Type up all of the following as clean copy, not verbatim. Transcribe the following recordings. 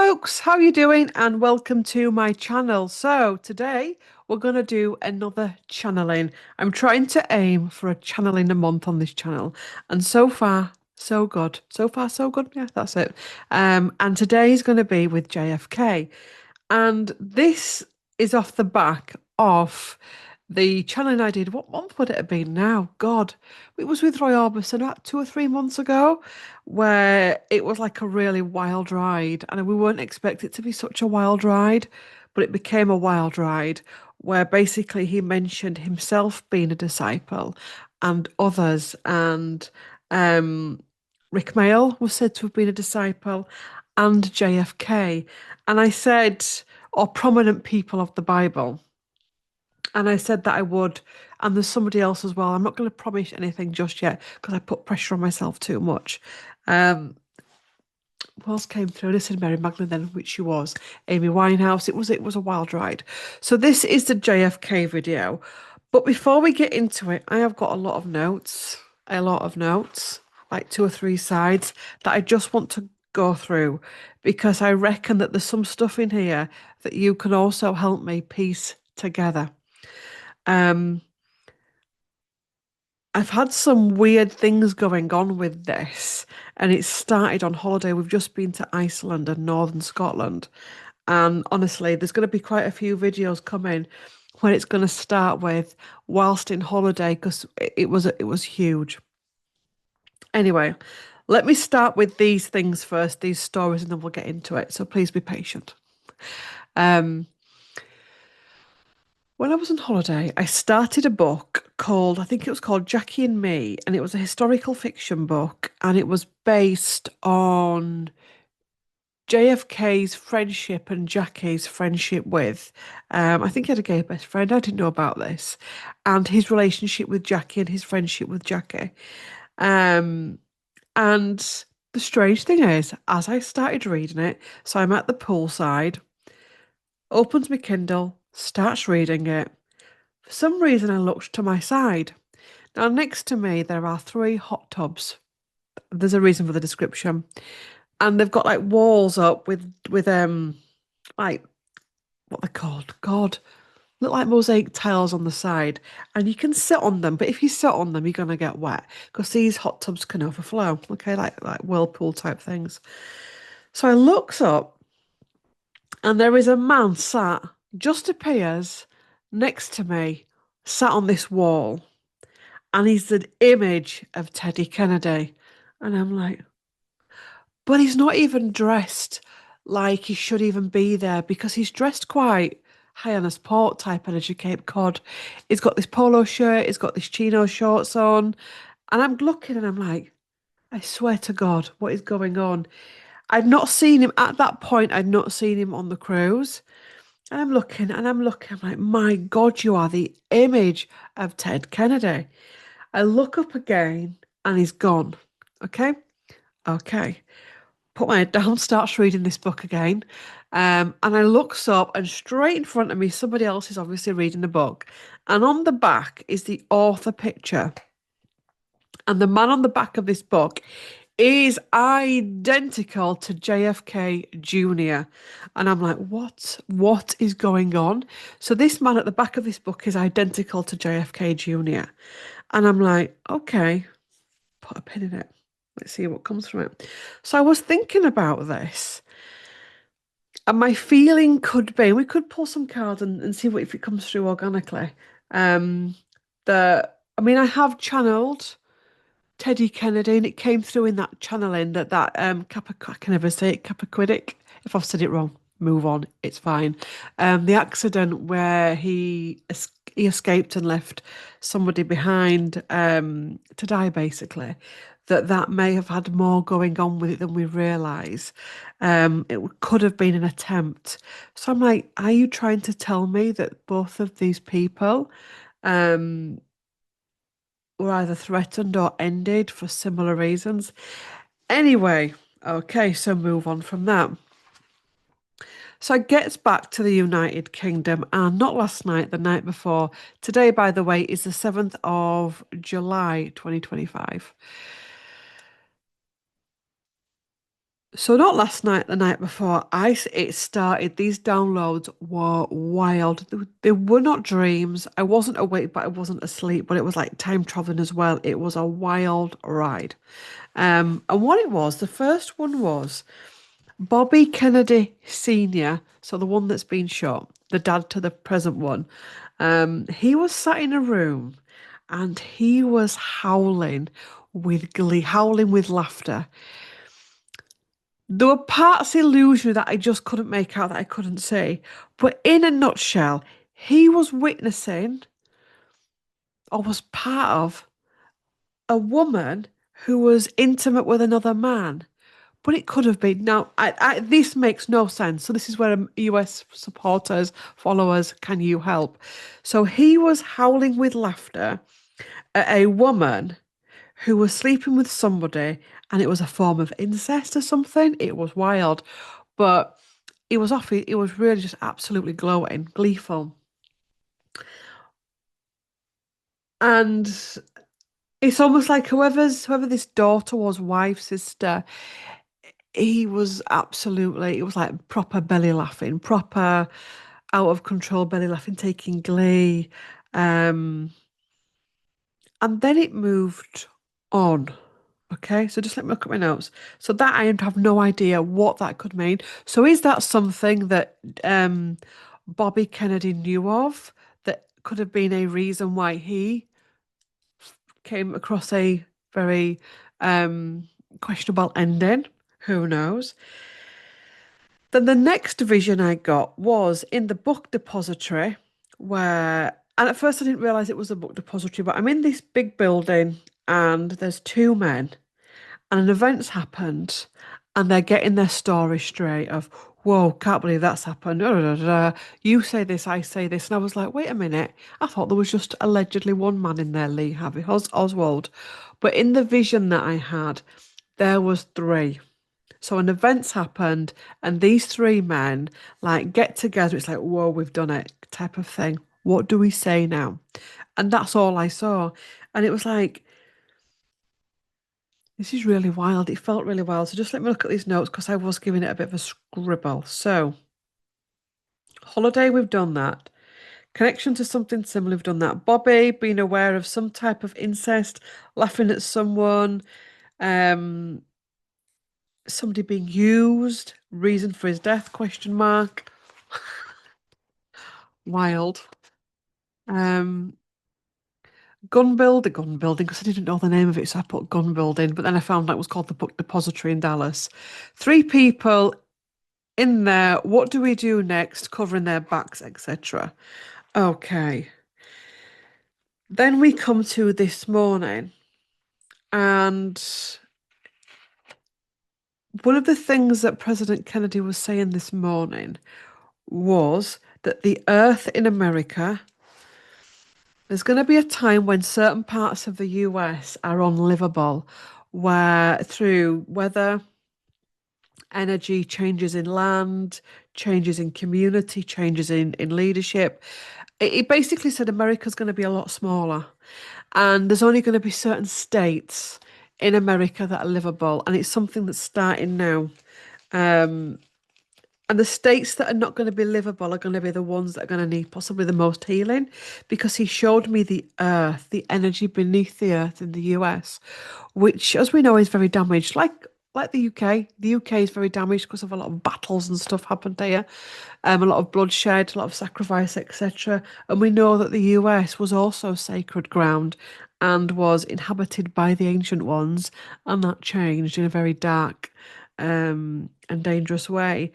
folks, how you doing? And welcome to my channel. So today we're going to do another channeling. I'm trying to aim for a channeling a month on this channel, and so far so good. So far so good. Yeah, that's it. And today is going to be with JFK, and this is off the back of the channeling I did. What month would it have been now? God, it was with Roy Orbison about 2 or 3 months ago, where it was like a really wild ride. And we weren't expecting it to be such a wild ride, but it became a wild ride where basically he mentioned himself being a disciple and others. And um, Rick Mayall was said to have been a disciple and JFK. And I said, or prominent people of the Bible. And I said that I would. And there's somebody else as well. I'm not going to promise anything just yet because I put pressure on myself too much. Um, who else came through? I said Mary Magdalene then, which she was. Amy Winehouse. It was a wild ride. So this is the JFK video. But before we get into it, I have got a lot of notes, like 2 or 3 sides that I just want to go through because I reckon that there's some stuff in here that you can also help me piece together. Um, I've had some weird things going on with this, and it started on holiday. We've just been to Iceland and Northern Scotland, and honestly, there's going to be quite a few videos coming when it's going to start with whilst in holiday because it was huge. Anyway, let me start with these things first, these stories, and then we'll get into it. So please be patient. Um, When I was on holiday, I started a book called, I think it was called Jackie and Me, and it was a historical fiction book, and it was based on JFK's friendship and Jackie's friendship with, I think he had a gay best friend. I didn't know about this, and his relationship with Jackie and his friendship with Jackie. Um, and the strange thing is, as I started reading it, so I'm at the poolside, opens my Kindle, starts reading it. For some reason, I looked to my side. Now, next to me, there are 3 hot tubs. There's a reason for the description. And they've got like walls up with like what they're called. God, look like mosaic tiles on the side. And you can sit on them, but if you sit on them, you're gonna get wet because these hot tubs can overflow. Okay, like whirlpool type things. So I looked up and there is a man sat, just appears next to me, sat on this wall. And he's the image of Teddy Kennedy. And I'm like, but he's not even dressed like he should even be there because he's dressed quite high on his port type energy Cape Cod. He's got this polo shirt, he's got this chino shorts on. And I'm looking and I'm like, I swear to God, what is going on? I'd not seen him at that point, I'd not seen him on the cruise. And I'm looking and I'm looking, I'm like, my God, you are the image of Ted Kennedy. I look up again and he's gone. Okay. Okay. Put my head down, starts reading this book again. And I looks up and straight in front of me, somebody else is obviously reading the book. And on the back is the author picture. And the man on the back of this book is identical to JFK Jr. And I'm like, what? What is going on? So this man at the back of this book is identical to JFK Jr. And I'm like, okay, put a pin in it. Let's see what comes from it. So I was thinking about this, and my feeling could be, we could pull some cards and see what if it comes through organically. Um, I mean, I have channeled Teddy Kennedy, and it came through in that channeling that I can never say it, Capaquidic. If I've said it wrong, move on. It's fine. The accident where he escaped and left somebody behind to die, basically. That may have had more going on with it than we realise. It could have been an attempt. So I'm like, are you trying to tell me that both of these people um, were either threatened or ended for similar reasons? Anyway, okay, so move on from that. So it gets back to the United Kingdom, and not last night, the night before. Today, by the way, is the 7th of July, 2025. So not last night, the night before, it started. These downloads were wild. They were not dreams. I wasn't awake, but I wasn't asleep. But it was like time traveling as well. It was a wild ride. And what it was, the first one was Bobby Kennedy Sr., so the one that's been shot, the dad to the present one. He was sat in a room and he was howling with glee, howling with laughter. There were parts illusionary that I just couldn't make out, that I couldn't see. But in a nutshell, he was witnessing or was part of a woman who was intimate with another man. But it could have been. Now, this makes no sense. So this is where US supporters, followers, can you help? So he was howling with laughter at a woman who was sleeping with somebody, and it was a form of incest or something. It was wild, but he was off. He was really just absolutely glowing, gleeful, and it's almost like whoever this daughter was, wife, sister. He was absolutely. It was like proper belly laughing, proper out of control belly laughing, taking glee. Um, and then it moved on. Okay, so just let me look at my notes. So that I have no idea what that could mean. So is that something that Bobby Kennedy knew of that could have been a reason why he came across a very questionable ending? Who knows? Then the next vision I got was in the book depository, where, and at first I didn't realize it was a book depository, but I'm in this big building and there's two men and an event's happened and they're getting their story straight of, whoa, can't believe that's happened. Da, da, da, da. You say this, I say this. And I was like, wait a minute. I thought there was just allegedly one man in there, Lee Harvey Oswald. But in the vision that I had, there was three. So an event's happened, and these three men like get together. It's like, whoa, we've done it, type of thing. What do we say now? And that's all I saw. And it was like, this is really wild. It felt really wild. So just let me look at these notes because I was giving it a bit of a scribble. So, holiday, we've done that. Connection to something similar, we've done that. Bobby being aware of some type of incest, laughing at someone, um, somebody being used, reason for his death, question mark. Wild. Um, gun building, because I didn't know the name of it, so I put gun building, but then I found out it was called the Book Depository in Dallas. Three people in there. What do we do next? Covering their backs, etc. Okay. Then we come to this morning, and one of the things that President Kennedy was saying this morning was that the earth in America, there's going to be a time when certain parts of the US are unlivable, where through weather, energy, changes in land, changes in community, changes in leadership. It basically said America's going to be a lot smaller, and there's only going to be certain states in America that are livable, and it's something that's starting now. Um, and the states that are not going to be livable are going to be the ones that are going to need possibly the most healing, because he showed me the earth, the energy beneath the earth in the US, which, as we know, is very damaged. Like the UK, the UK is very damaged because of a lot of battles and stuff happened here, a lot of bloodshed, a lot of sacrifice, etc. And we know that the US was also sacred ground and was inhabited by the ancient ones, and that changed in a very dark and dangerous way.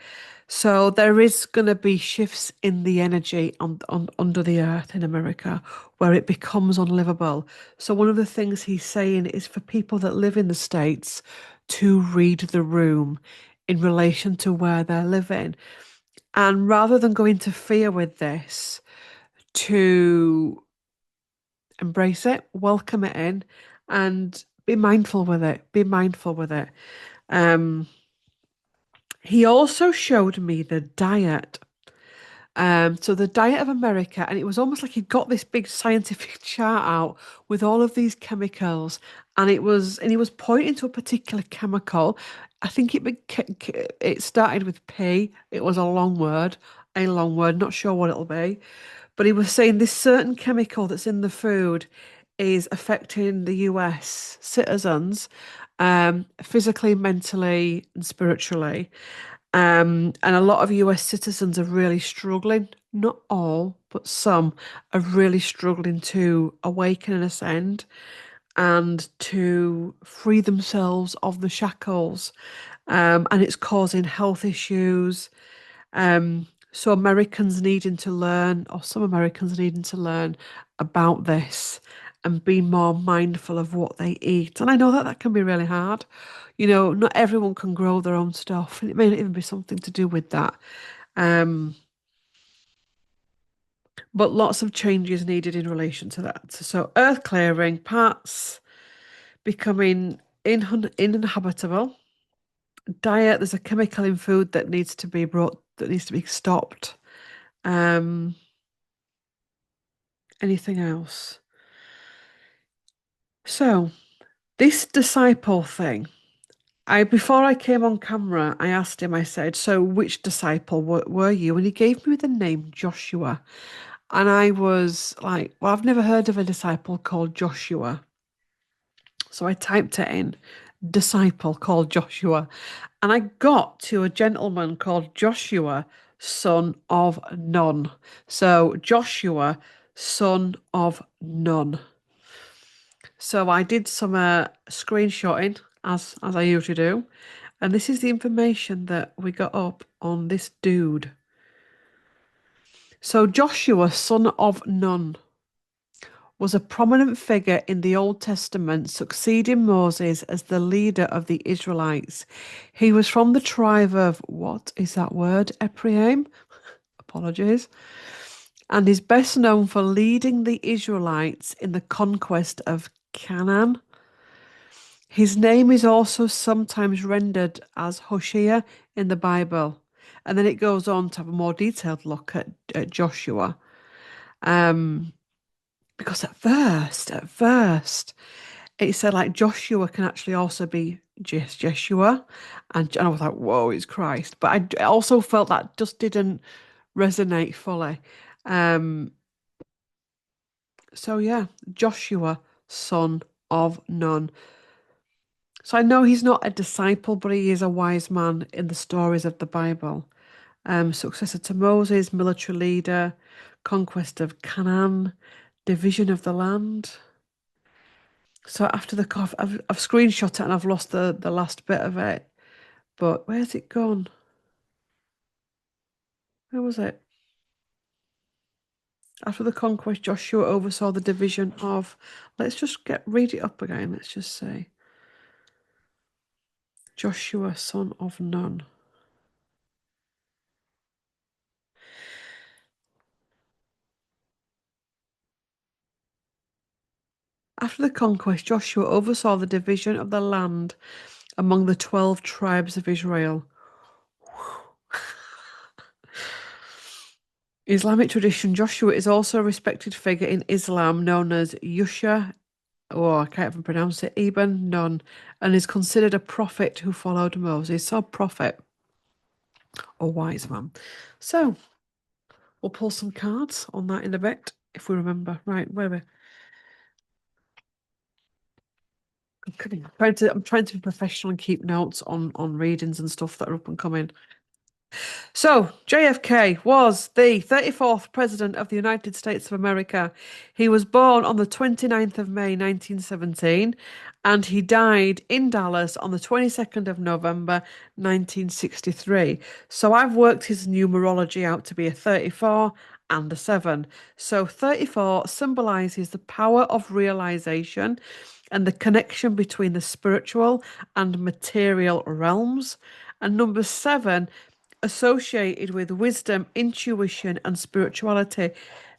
So there is going to be shifts in the energy on under the earth in America where it becomes unlivable. So one of the things he's saying is for people that live in the States to read the room in relation to where they're living. And rather than go into fear with this, to embrace it, welcome it in, and be mindful with it. Be mindful with it. Um, he also showed me the diet. So the diet of America, and it was almost like he'd got this big scientific chart out with all of these chemicals, and he was pointing to a particular chemical. I think it started with P. It was a long word. Not sure what it'll be, but he was saying this certain chemical that's in the food is affecting the US citizens, physically, mentally, and spiritually. And a lot of US citizens are really struggling. Not all, but some are really struggling to awaken and ascend and to free themselves of the shackles. And it's causing health issues. So Americans needing to learn, or some Americans needing to learn about this and be more mindful of what they eat. And I know that that can be really hard. You know, not everyone can grow their own stuff, and it may not even be something to do with that. Um, but lots of changes needed in relation to that. So earth clearing, parts becoming uninhabitable. Diet, there's a chemical in food that needs to be that needs to be stopped. Um, Anything else? So this disciple thing, I before I came on camera, I asked him, I said, so which disciple were you? And he gave me the name Joshua. And I was like, well, I've never heard of a disciple called Joshua. So I typed it in, disciple called Joshua. And I got to a gentleman called Joshua, son of Nun. So Joshua, son of Nun. So I did some screenshotting as I usually do, and this is the information that we got up on this dude. So Joshua, son of Nun, was a prominent figure in the Old Testament, succeeding Moses as the leader of the Israelites. He was from the tribe of, what is that word? Ephraim? Apologies. And is best known for leading the Israelites in the conquest of Canaan. His name is also sometimes rendered as Hoshea in the Bible. And then it goes on to have a more detailed look at Joshua. Um, because at first, it said like Joshua can actually also be Jeshua. And I was like, whoa, it's Christ. But I also felt that just didn't resonate fully. Um, so yeah, Joshua, son of Nun. So I know he's not a disciple, but he is a wise man in the stories of the Bible. Successor to Moses, military leader, conquest of Canaan, division of the land. So after I've screenshot it and I've lost the last bit of it. But where's it gone? Where was it? After the conquest, Joshua oversaw the division of. Let's just read it up again. Let's just say Joshua, son of Nun. After the conquest, Joshua oversaw the division of the land among the 12 tribes of Israel. Islamic tradition, Joshua is also a respected figure in Islam known as Yusha, or I can't even pronounce it, Ibn Nun, and is considered a prophet who followed Moses. So, prophet or wise man. So, we'll pull some cards on that in a bit if we remember. Right, where we? I'm trying to be professional and keep notes on readings and stuff that are up and coming. So, JFK was the 34th President of the United States of America. He was born on the 29th of May 1917 and he died in Dallas on the 22nd of November 1963. So, I've worked his numerology out to be a 34 and a 7. So, 34 symbolizes the power of realization and the connection between the spiritual and material realms. And number 7 associated with wisdom, intuition, and spirituality.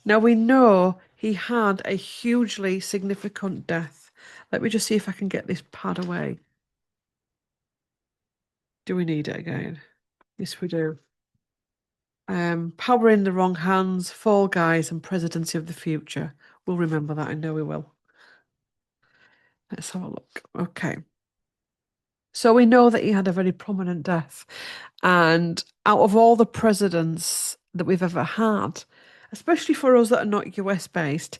Now we know he had a hugely significant death. Let me just see if I can get this pad away. Do we need it again? Yes, we do. Power in the Wrong Hands, Fall Guys, and Presidency of the Future. We'll remember that. I know we will. Let's have a look. Okay. So we know that he had a very prominent death. And out of all the presidents that we've ever had, especially for us that are not US based,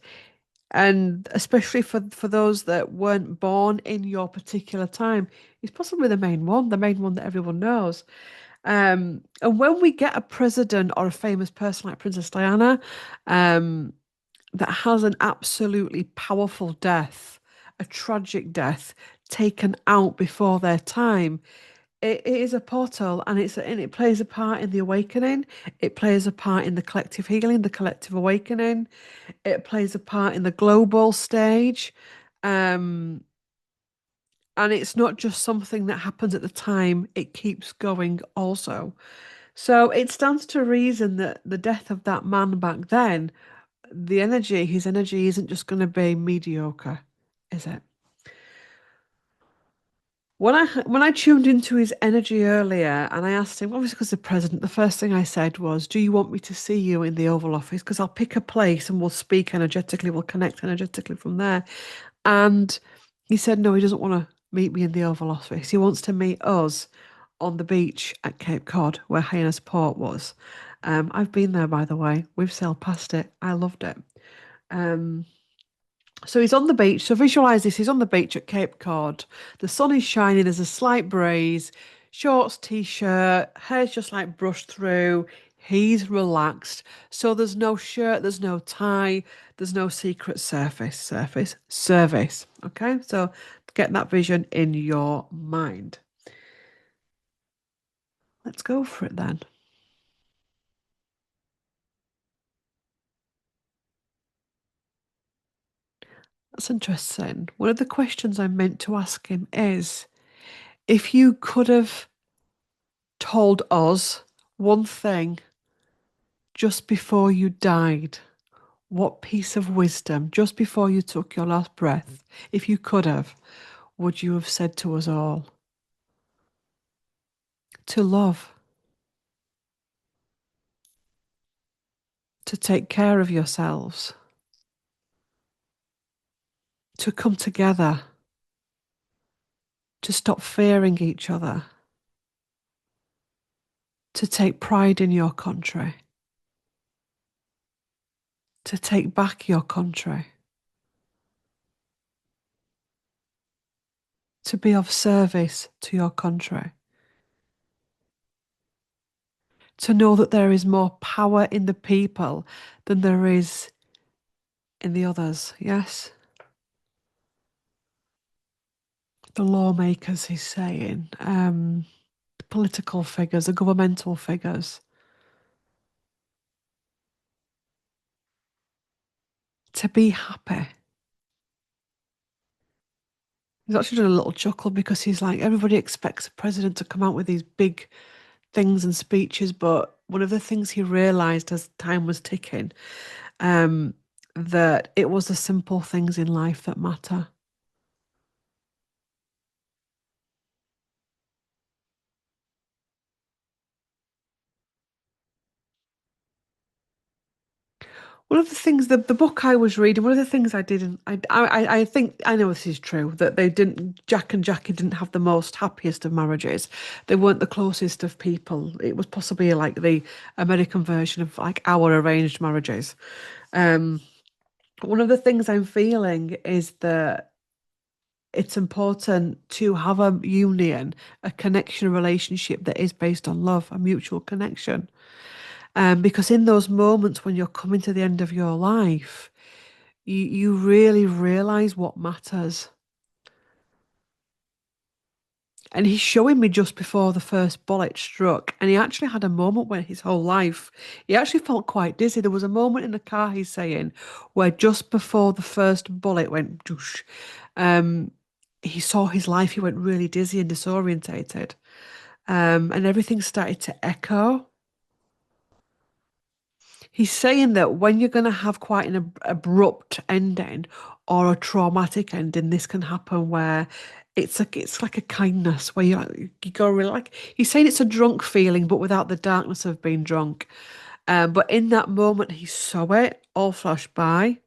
and especially for those that weren't born in your particular time, he's possibly the main one that everyone knows. And when we get a president or a famous person like Princess Diana, um, that has an absolutely powerful death, a tragic death, taken out before their time, it is a portal, and it plays a part in the awakening. It plays a part in the collective healing, the collective awakening. It plays a part in the global stage. Um, and it's not just something that happens at the time, it keeps going also. So it stands to reason that the death of that man back then, his energy isn't just going to be mediocre, is it? When I tuned into his energy earlier and I asked him, obviously because the president, the first thing I said was, "Do you want me to see you in the Oval Office? Because I'll pick a place and we'll speak energetically, we'll connect energetically from there." And he said, no, he doesn't want to meet me in the Oval Office. He wants to meet us on the beach at Cape Cod, where Hyannis Port was. I've been there, by the way. We've sailed past it. I loved it. Um, so he's on the beach. So visualize this. He's on the beach at Cape Cod. The sun is shining. There's a slight breeze. Shorts, t-shirt, hair's just like brushed through. He's relaxed. So there's no shirt, there's no tie, there's no secret service. Okay, so get that vision in your mind. Let's go for it then. That's interesting. One of the questions I meant to ask him is if you could have told us one thing just before you died, what piece of wisdom, just before you took your last breath, if you could have, would you have said to us all? To love, to take care of yourselves, to come together, to stop fearing each other, to take pride in your country, to take back your country, to be of service to your country, to know that there is more power in the people than there is in the others. Yes, the lawmakers, he's saying, the political figures, the governmental figures, to be happy. He's actually done a little chuckle because he's like, everybody expects a president to come out with these big things and speeches, but one of the things he realized as time was ticking, um, that it was the simple things in life that matter. One of the things, the book I was reading, one of the things I didn't, I think I know this is true that they didn't, Jack and Jackie didn't have the most happiest of marriages. They weren't the closest of people. It was possibly like the American version of like our arranged marriages. Um, one of the things I'm feeling is that it's important to have a union, a connection, a relationship that is based on love, a mutual connection. Because in those moments when you're coming to the end of your life, you really realize what matters. And he's showing me just before the first bullet struck, and he actually had a moment where his whole life, he actually felt quite dizzy. There was a moment in the car, he's saying, where just before the first bullet went, doosh, um, he saw his life, he went really dizzy and disorientated. And everything started to echo. He's saying that when you're going to have quite an abrupt ending, or a traumatic ending, this can happen where it's like a kindness where you go really like he's saying it's a drunk feeling, but without the darkness of being drunk. But in that moment, he saw it all flash by.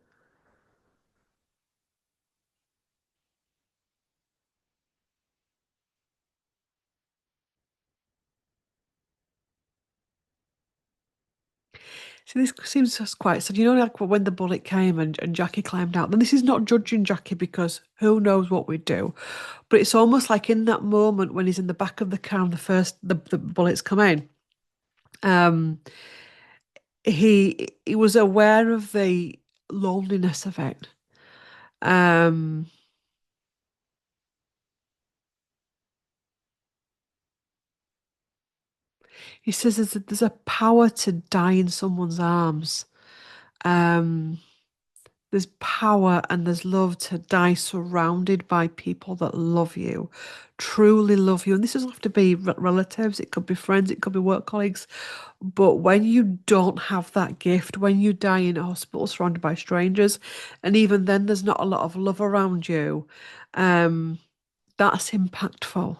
So this seems just quite so. You know, like when the bullet came and Jackie climbed out. Then this is not judging Jackie because who knows what we'd do, but it's almost like in that moment when he's in the back of the car and the bullets come in. Um, he was aware of the loneliness of it. Um, he says there's a power to die in someone's arms. Um, there's power and there's love to die surrounded by people that love you, truly love you. And this doesn't have to be relatives, it could be friends, it could be work colleagues. But when you don't have that gift, when you die in a hospital surrounded by strangers, and even then there's not a lot of love around you, um, that's impactful.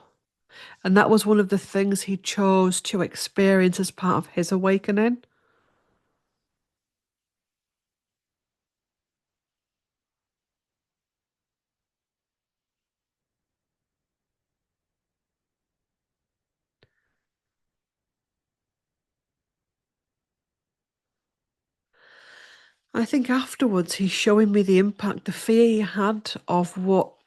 And that was one of the things he chose to experience as part of his awakening. I think afterwards he's showing me the impact, the fear he had of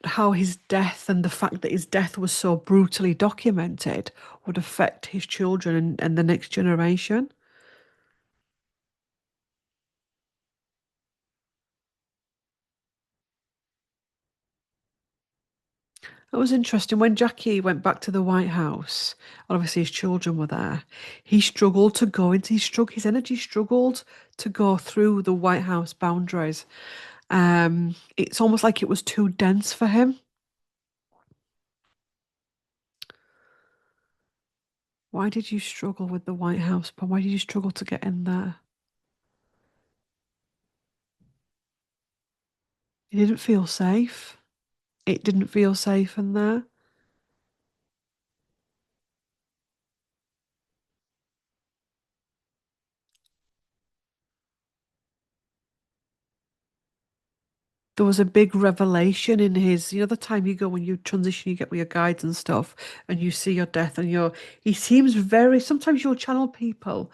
how his death and the fact that his death was so brutally documented would affect his children and the next generation. It was interesting when Jackie went back to the White House, and obviously his children were there. He struggled to go into his energy struggled to go through the White House boundaries. It's almost like it was too dense for him. Why did you struggle with the White House, but why did you struggle to get in there? You didn't feel safe. It didn't feel safe in there. There was a big revelation in his, the time you go when you transition, you get with your guides and stuff, and you see your death, and he seems sometimes you'll channel people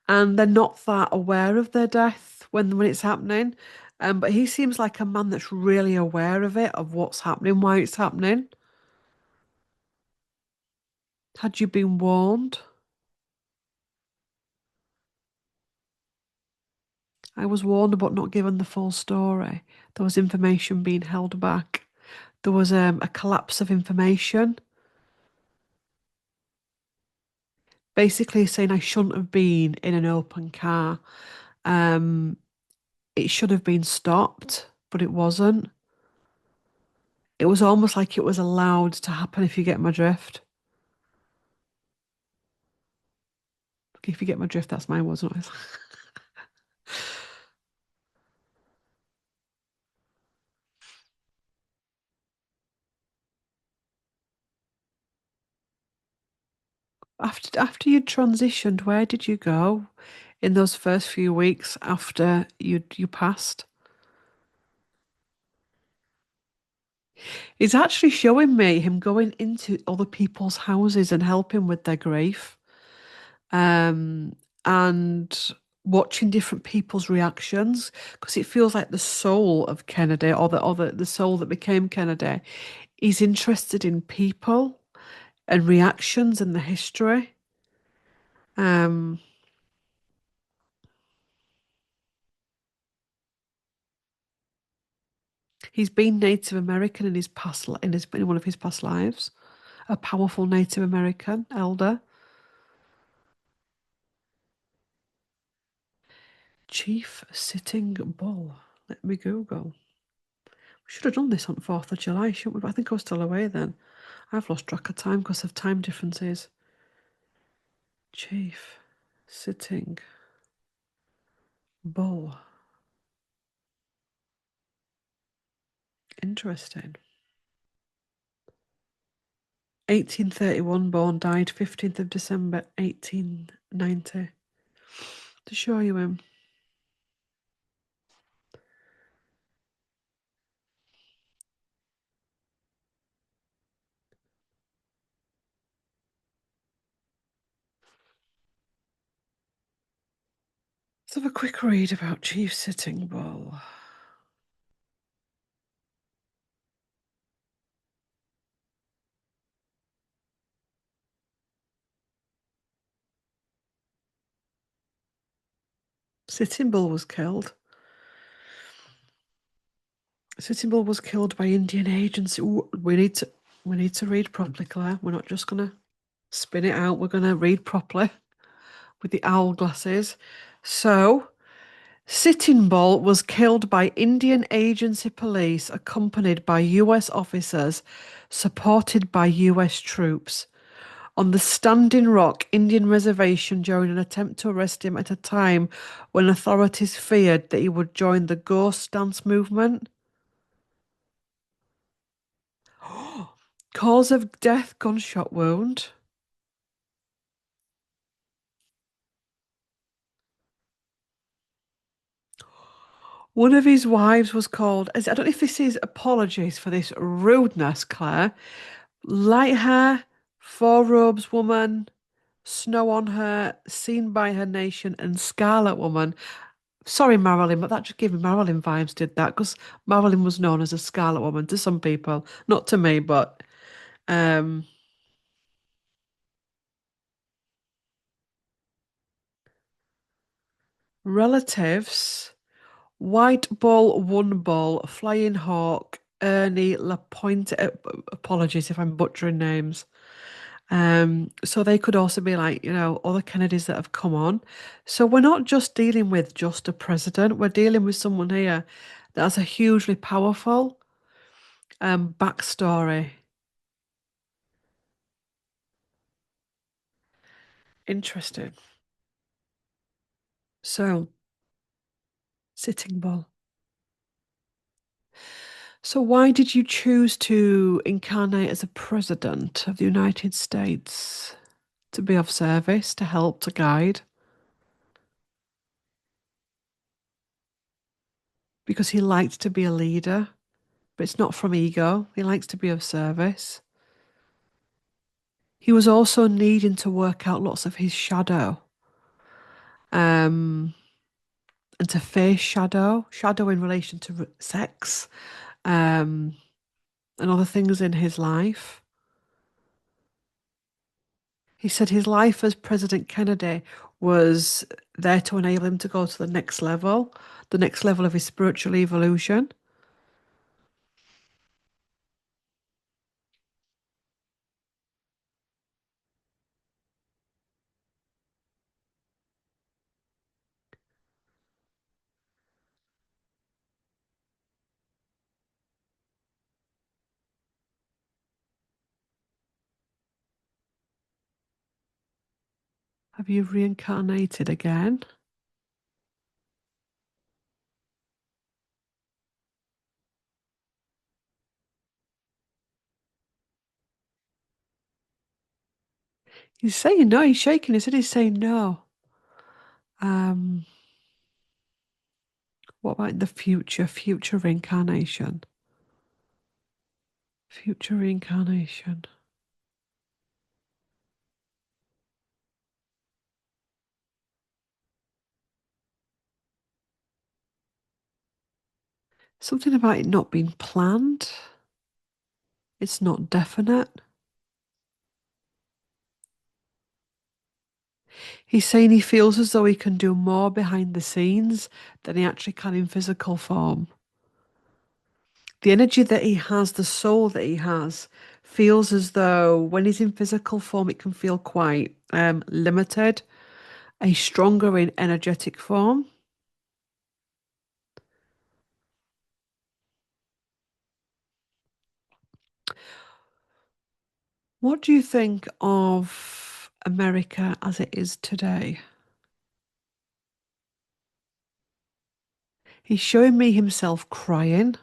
and they're not that aware of their death when it's happening. But he seems like a man that's really aware of it, of what's happening, why it's happening. Had you been warned? I was warned but not given the full story. There was information being held back. There was a collapse of information. Basically saying I shouldn't have been in an open car. Um, it should have been stopped, but it wasn't. It was almost like it was allowed to happen, if you get my drift. If you get my drift, that's my words, not his. After you transitioned, where did you go in those first few weeks after you passed? It's actually showing me him going into other people's houses and helping with their grief, um, and watching different people's reactions because it feels like the soul of Kennedy or the soul that became Kennedy is interested in people and reactions and the history. Um, he's been Native American in his in one of his past lives, a powerful Native American elder. Chief Sitting Bull. Let me Google. We should have done this on 4th of July, shouldn't we? But I think I was still away then. I've lost track of time because of time differences. Chief Sitting Bull. Interesting. 1831 born, died 15th of December 1890. To show you him. Let's have a quick read about Chief Sitting Bull. Sitting Bull was killed. Sitting Bull was killed by Indian agents. Ooh, we need to read properly, Claire. We're not just gonna spin it out. We're gonna read properly with the owl glasses. So, Sitting Bull was killed by Indian agency police, accompanied by US officers, supported by US troops, on the Standing Rock Indian Reservation during an attempt to arrest him at a time when authorities feared that he would join the ghost dance movement. Cause of death, gunshot wound. One of his wives was called, I don't know if this is apologies for this rudeness, Claire. Light hair, four robes woman, snow on her, seen by her nation, and Scarlet Woman. Sorry, Marilyn, but that just gave me Marilyn vibes, did that? Because Marilyn was known as a Scarlet Woman to some people, not to me, but um, relatives. White Bull, One Bull, Flying Hawk, Ernie Lapointe. Apologies if I'm butchering names. So they could also be like, other Kennedys that have come on. So we're not just dealing with just a president, we're dealing with someone here that has a hugely powerful backstory. Interesting. So, Sitting Bull. So why did you choose to incarnate as a president of the United States? To be of service, to help, to guide? Because he liked to be a leader, but it's not from ego. He likes to be of service. He was also needing to work out lots of his shadow, um, and to face shadow in relation to sex, um, and other things in his life. He said his life as President Kennedy was there to enable him to go to the next level of his spiritual evolution. Have you reincarnated again? He's saying no. He's shaking his head. He's saying no. Um, what about the future? Future reincarnation. Future reincarnation. Something about it not being planned. It's not definite. He's saying he feels as though he can do more behind the scenes than he actually can in physical form. The energy that he has, the soul that he has, feels as though when he's in physical form, it can feel quite limited. He's stronger in energetic form. What do you think of America as it is today? He's showing me himself crying.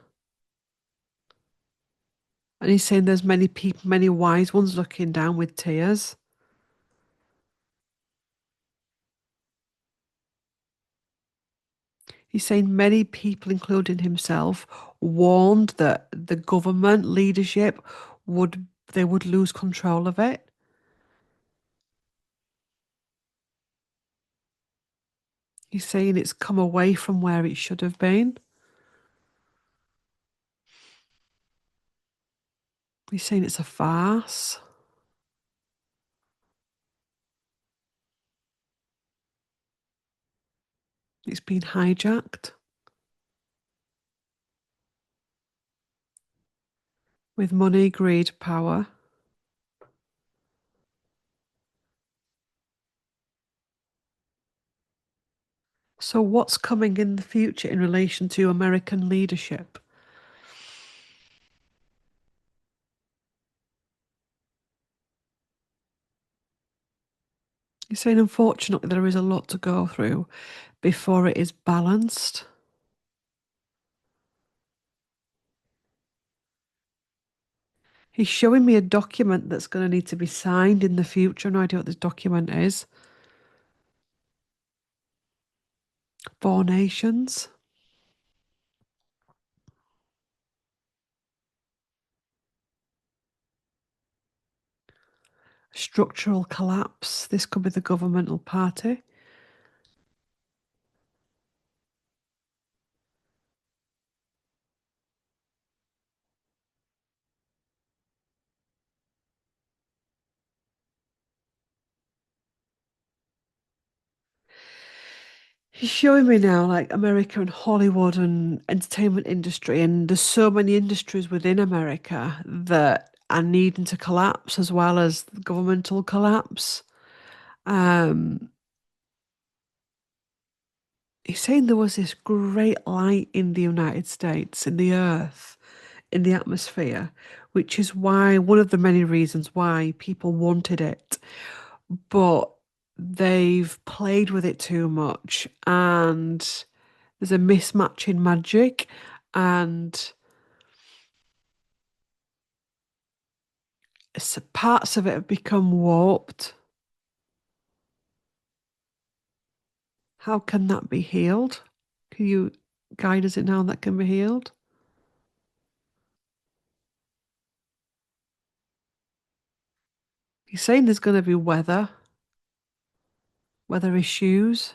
And he's saying there's many people, many wise ones looking down with tears. He's saying many people, including himself, warned that the government leadership would they would lose control of it. He's saying it's come away from where it should have been. He's saying it's a farce. It's been hijacked with money, greed, power. So, what's coming in the future in relation to American leadership? He's saying, unfortunately, there is a lot to go through before it is balanced. He's showing me a document that's going to need to be signed in the future. No idea what this document is. 4 nations, structural collapse. This could be the governmental party. He's showing me now, like America and Hollywood and entertainment industry, and there's so many industries within America that are needing to collapse as well as the governmental collapse. Um, he's saying there was this great light in the United States, in the earth, in the atmosphere, which is why one of the many reasons why people wanted it, but they've played with it too much, and there's a mismatch in magic, and parts of it have become warped. How can that be healed? Can you guide us in how that can be healed? He's saying there's going to be weather issues.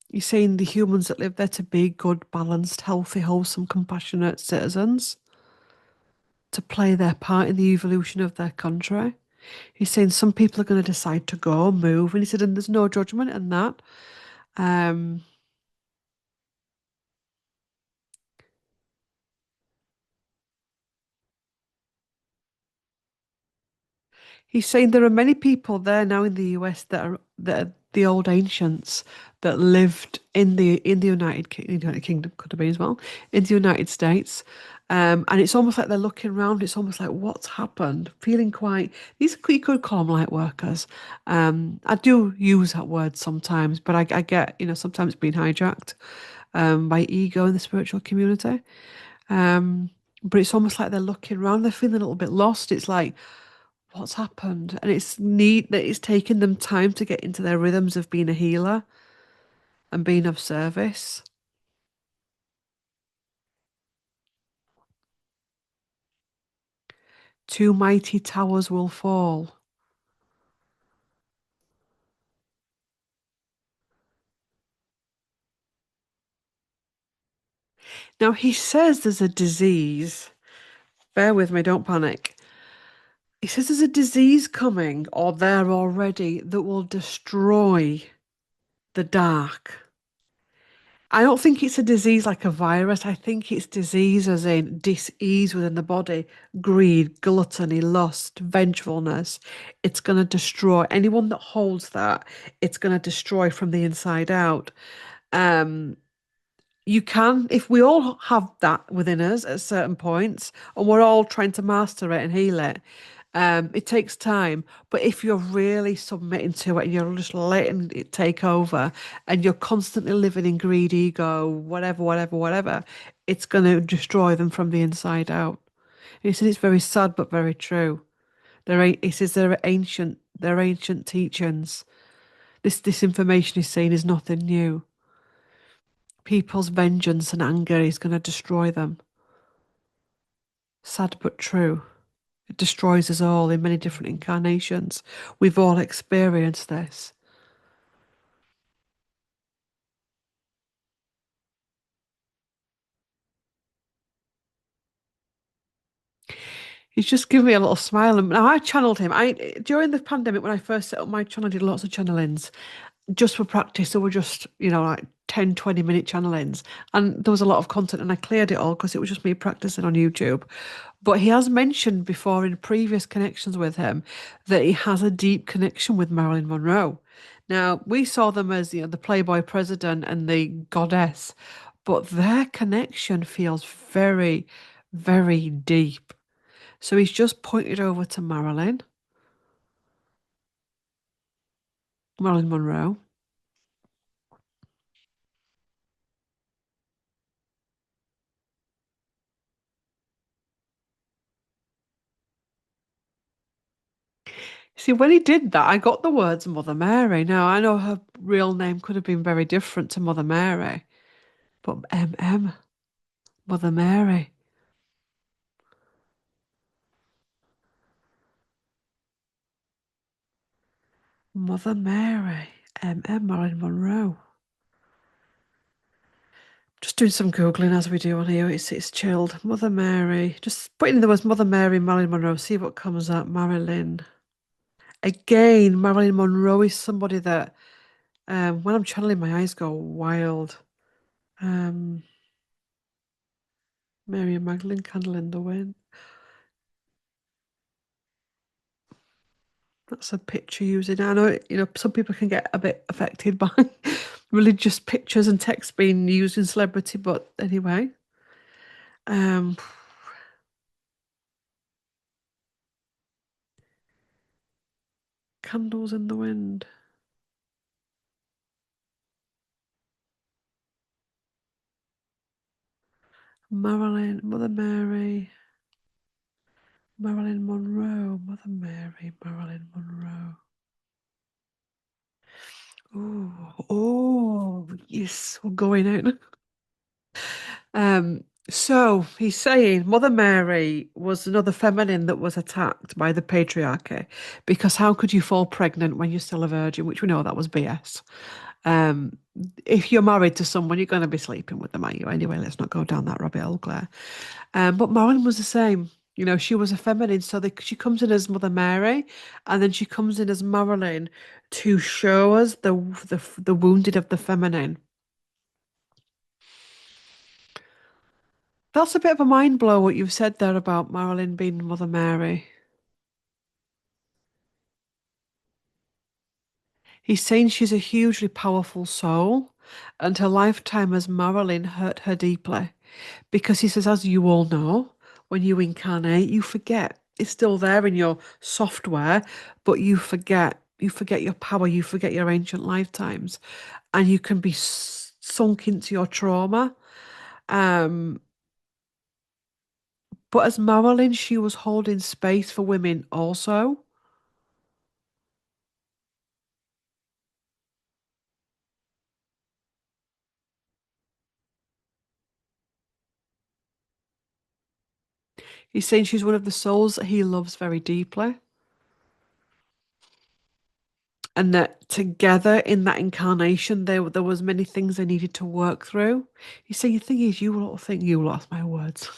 He's saying the humans that live there to be good, balanced, healthy, wholesome, compassionate citizens, to play their part in the evolution of their country. He's saying some people are going to decide to go, move, and he said, and there's no judgment in that. Um, he's saying there are many people there now in the US that are the old ancients that lived in the United Kingdom, could have been as well, in the United States. And it's almost like they're looking around. It's almost like what's happened, feeling quite. These you could call them light workers. I do use that word sometimes, but I get sometimes being hijacked by ego in the spiritual community. Um, but it's almost like they're looking around. They're feeling a little bit lost. It's like what's happened, and it's neat that it's taken them time to get into their rhythms of being a healer and being of service. Two mighty towers will fall. Now he says there's a disease. Bear with me, don't panic. He says there's a disease coming or there already that will destroy the dark. I don't think it's a disease like a virus. I think it's disease as in dis-ease within the body, greed, gluttony, lust, vengefulness. It's going to destroy anyone that holds that. It's going to destroy from the inside out. Um, you can, if we all have that within us at certain points, and we're all trying to master it and heal it, it takes time. But if you're really submitting to it and you're just letting it take over and you're constantly living in greed, ego, whatever, whatever, whatever, it's going to destroy them from the inside out. And he said it's very sad but very true. He says they're ancient teachings. This information he's saying is nothing new. People's vengeance and anger is going to destroy them. Sad but true. It destroys us all in many different incarnations. We've all experienced this. He's just given me a little smile. And now I channeled him. I during the pandemic when I first set up my channel, I did lots of channelings just for practice. There were just, like 10, 20-minute channelings. And there was a lot of content and I cleared it all because it was just me practicing on YouTube. But he has mentioned before in previous connections with him that he has a deep connection with Marilyn Monroe. Now, we saw them as, the Playboy president and the goddess, but their connection feels very, very deep. So he's just pointed over to Marilyn Monroe. See, when he did that, I got the words Mother Mary. Now, I know her real name could have been very different to Mother Mary, but MM, Mother Mary, Mother Mary, MM, Marilyn Monroe. Just doing some Googling as we do on here. It's chilled. Mother Mary. Just put in the words Mother Mary, Marilyn Monroe. See what comes up. Marilyn. Again, Marilyn Monroe is somebody that when I'm channeling, my eyes go wild. Um, Mary and Magdalene, Candle in the Wind. That's a picture using. I know, some people can get a bit affected by religious pictures and text being used in celebrity, but anyway. Um, Candles in the Wind. Marilyn, Mother Mary, Marilyn Monroe, Mother Mary, Marilyn Monroe. Oh, oh, yes, we're going out. So he's saying Mother Mary was another feminine that was attacked by the patriarchy because how could you fall pregnant when you're still a virgin, which we know that was BS. Um, if you're married to someone, you're going to be sleeping with them, aren't you? Anyway, let's not go down that rabbit hole, Claire. But Marilyn was the same. She was a feminine, so she comes in as Mother Mary, and then she comes in as Marilyn to show us the wounded of the feminine. That's a bit of a mind blow what you've said there about Marilyn being Mother Mary. He's saying she's a hugely powerful soul, and her lifetime as Marilyn hurt her deeply. Because he says, as you all know, when you incarnate, you forget. It's still there in your software, but you forget. You forget your power, you forget your ancient lifetimes, and you can be sunk into your trauma. Um, but as Marilyn, she was holding space for women also. He's saying she's one of the souls that he loves very deeply. And that together in that incarnation there was many things they needed to work through. He's saying the thing is you all think you lost my words.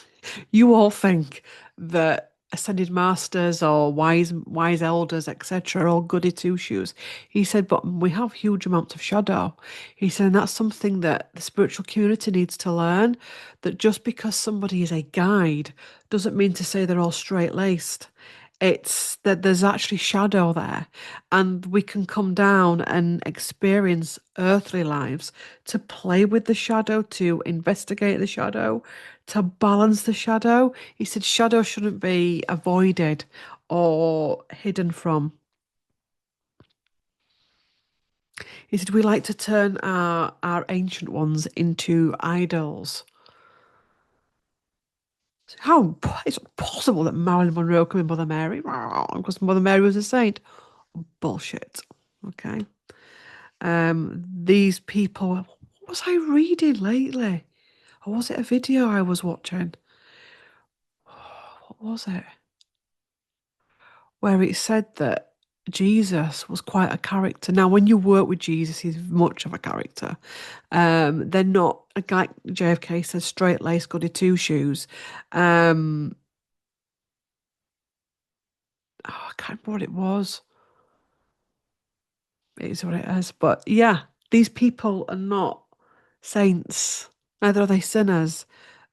You all think that ascended masters or wise elders, etc., are all goody two shoes. He said, but we have huge amounts of shadow. He said, and that's something that the spiritual community needs to learn, that just because somebody is a guide doesn't mean to say they're all straight laced. It's that there's actually shadow there, and we can come down and experience earthly lives to play with the shadow, to investigate the shadow, to balance the shadow. He said shadow shouldn't be avoided or hidden from. He said we like to turn our ancient ones into idols. How it's possible that Marilyn Monroe could be Mother Mary? Because Mother Mary was a saint. Bullshit. Okay. These people. What was I reading lately? Or was it a video I was watching? What was it? Where it said that Jesus was quite a character. Now, when you work with Jesus, he's much of a character. They're not, like JFK says, straight lace, goody two shoes. Um, I can't remember what it was. It is what it is. But yeah, these people are not saints, neither are they sinners.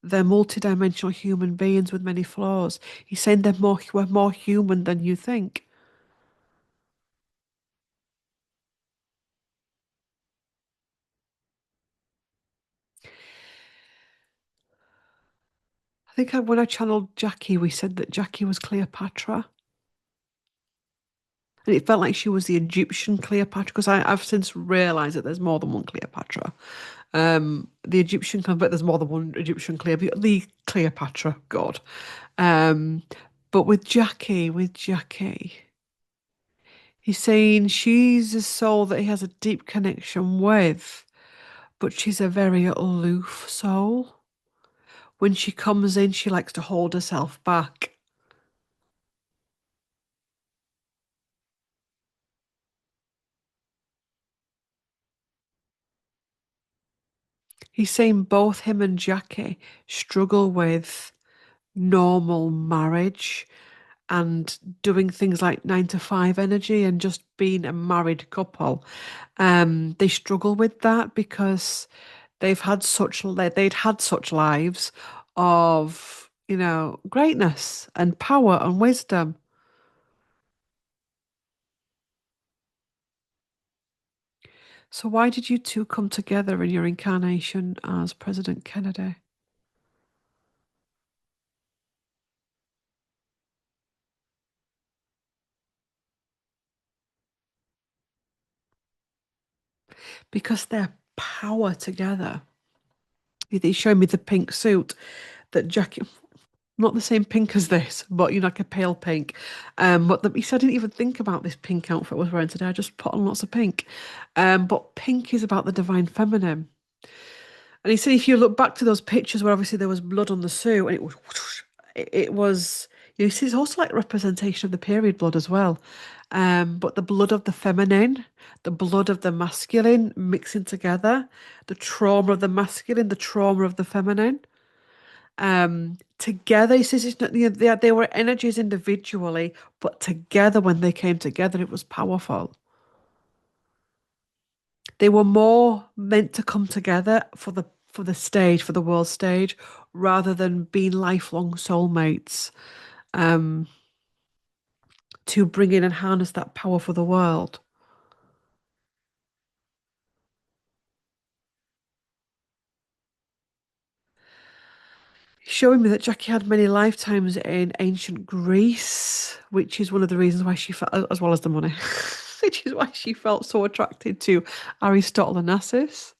They're multidimensional human beings with many flaws. He's saying we're more human than you think. When I channeled Jackie, we said that Jackie was Cleopatra. And it felt like she was the Egyptian Cleopatra because I've since realised that there's more than one Cleopatra. The Egyptian, but there's more than one Egyptian Cleopatra. The Cleopatra god. Um, but with Jackie, he's saying she's a soul that he has a deep connection with, but she's a very aloof soul. When she comes in, she likes to hold herself back. He's saying both him and Jackie struggle with normal marriage and doing things like 9 to 5 energy and just being a married couple. They struggle with that because they'd had such lives of, greatness and power and wisdom. So why did you two come together in your incarnation as President Kennedy? Because their power together. They showed me the pink suit that Jackie, not the same pink as this, but like a pale pink. He said I didn't even think about this pink outfit I was wearing today. I just put on lots of pink. But pink is about the divine feminine. And he said if you look back to those pictures where obviously there was blood on the suit and it was whoosh, it was you see it's also like representation of the period blood as well. But the blood of the feminine, the blood of the masculine mixing together, the trauma of the masculine, the trauma of the feminine. Together, he says it's not, they were energies individually, but together when they came together, it was powerful. They were more meant to come together for the stage, for the world stage, rather than being lifelong soulmates, um, to bring in and harness that power for the world. Showing me that Jackie had many lifetimes in ancient Greece, which is one of the reasons why she felt, as well as the money, which is why she felt so attracted to Aristotle Onassis.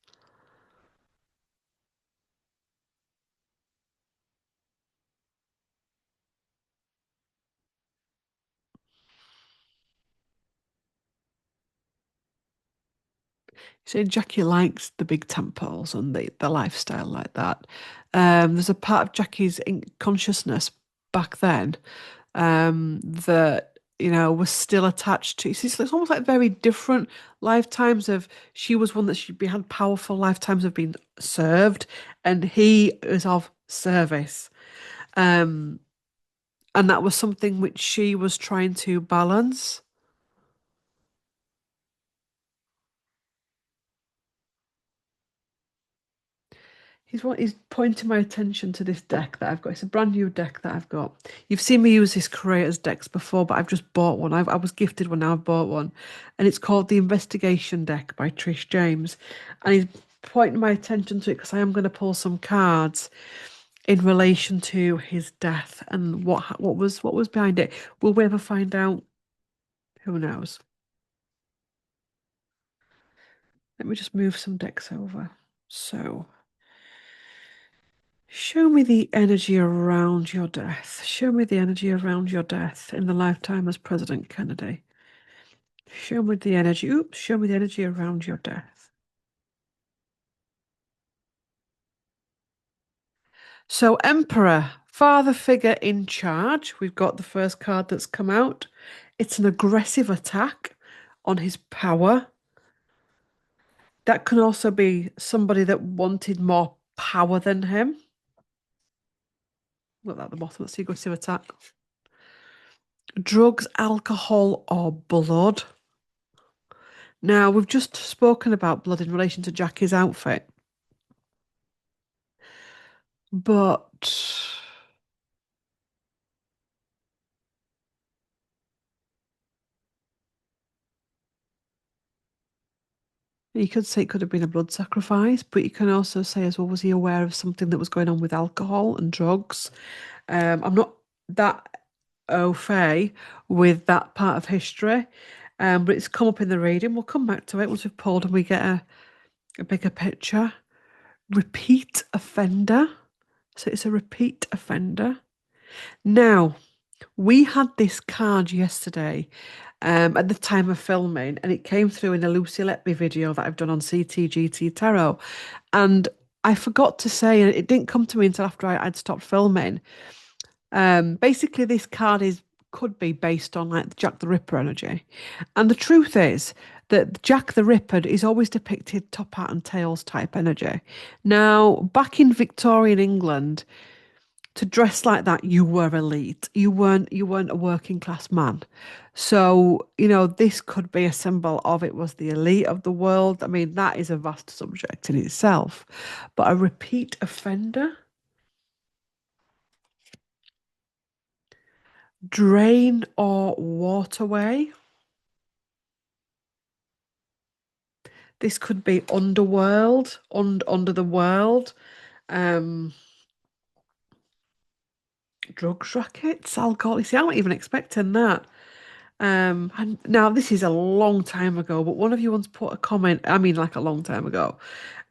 So Jackie likes the big temples and the lifestyle like that. There's a part of Jackie's consciousness back then that was still attached to. It's almost like very different lifetimes of. She was one that had powerful lifetimes of being served, and he is of service. Um, and that was something which she was trying to balance. He's pointing my attention to this deck that I've got. It's a brand new deck that I've got. You've seen me use his creators decks before, but I've just bought one. I was gifted one, now I've bought one. And it's called the Investigation deck by Trish James. And he's pointing my attention to it because I am going to pull some cards in relation to his death and what was behind it. Will we ever find out? Who knows? Let me just move some decks over. So Show me the energy around your death. Show me the energy around your death in the lifetime as President Kennedy. Show me the energy. Oops, show me the energy around your death. So, Emperor, father figure in charge. We've got the first card that's come out. It's an aggressive attack on his power. That can also be somebody that wanted more power than him. Look at the bottom. That's the aggressive attack. Drugs, alcohol, or blood. Now, we've just spoken about blood in relation to Jackie's outfit, but you could say it could have been a blood sacrifice, but you can also say as well, was he aware of something that was going on with alcohol and drugs? I'm not that au fait with that part of history, but it's come up in the reading. We'll come back to it once we've pulled and we get a bigger picture. Repeat offender. So it's a repeat offender. Now, we had this card yesterday at the time of filming, and it came through in a Lucy Letby video that I've done on CTGT Tarot. And I forgot to say, and it didn't come to me until after I'd stopped filming. Basically, this card could be based on like the Jack the Ripper energy. And the truth is that Jack the Ripper is always depicted top hat and tails type energy. Now, back in Victorian England, to dress like that, you were elite. You weren't a working class man. So, this could be a symbol of it was the elite of the world. I mean, that is a vast subject in itself. But a repeat offender, drain or waterway. This could be underworld, under the world. Um, drugs rackets, alcohol. You see, I'm not even expecting that. And now this is a long time ago, but one of you once put a comment, I mean, like a long time ago,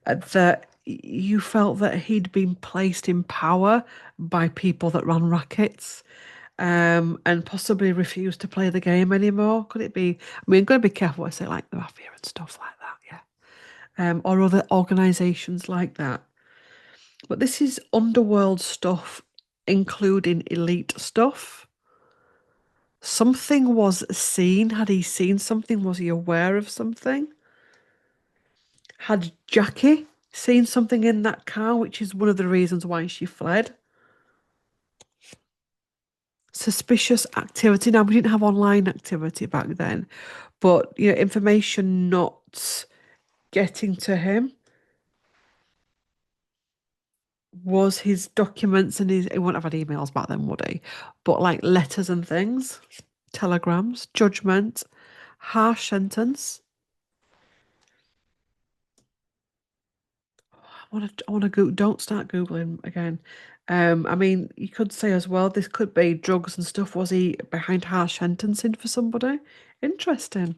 that you felt that he'd been placed in power by people that ran rackets, and possibly refused to play the game anymore. Could it be? I mean, I'm going to be careful what I say, like the mafia and stuff like that, yeah. Or other organizations like that. But this is underworld stuff, including elite stuff. Something was seen. Had he seen something? Was he aware of something? Had Jackie seen something in that car, which is one of the reasons why she fled? Suspicious activity. Now, we didn't have online activity back then, but information not getting to him. Was his documents and he wouldn't have had emails back then, would he? But like letters and things, telegrams, judgment, harsh sentence. I want to go. Don't start googling again. I mean, you could say as well, this could be drugs and stuff. Was he behind harsh sentencing for somebody? Interesting.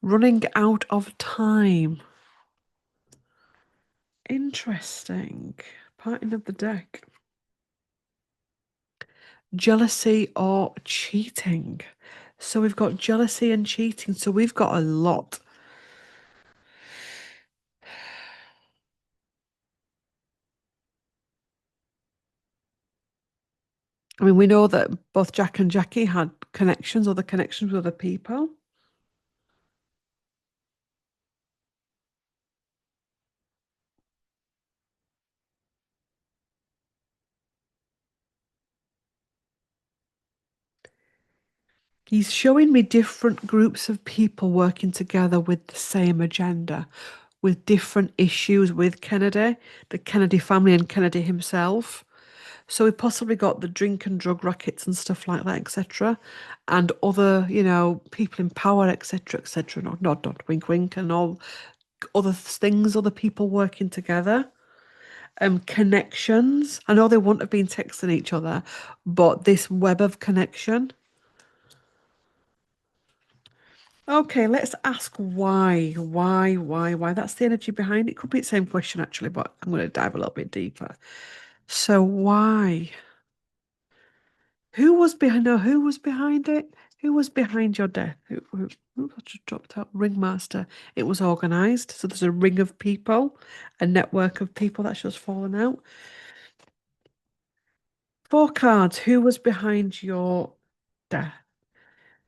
Running out of time. Interesting. Parting of the deck. Jealousy or cheating. So we've got jealousy and cheating. So we've got a lot. I mean, we know that both Jack and Jackie had connections, other connections with other people. He's showing me different groups of people working together with the same agenda, with different issues with Kennedy, the Kennedy family, and Kennedy himself. So we possibly got the drink and drug rackets and stuff like that, etc., and other, people in power, etc., etc. Not, wink, wink, and all other things, other people working together. Connections. I know they wouldn't have been texting each other, but this web of connection. Okay, let's ask why. Why? That's the energy behind it. Could be the same question actually, but I'm going to dive a little bit deeper. So why? Who was behind? No, who was behind it? Who was behind your death? Who I just dropped out? Ringmaster. It was organized. So there's a ring of people, a network of people that's just fallen out. Four cards. Who was behind your death?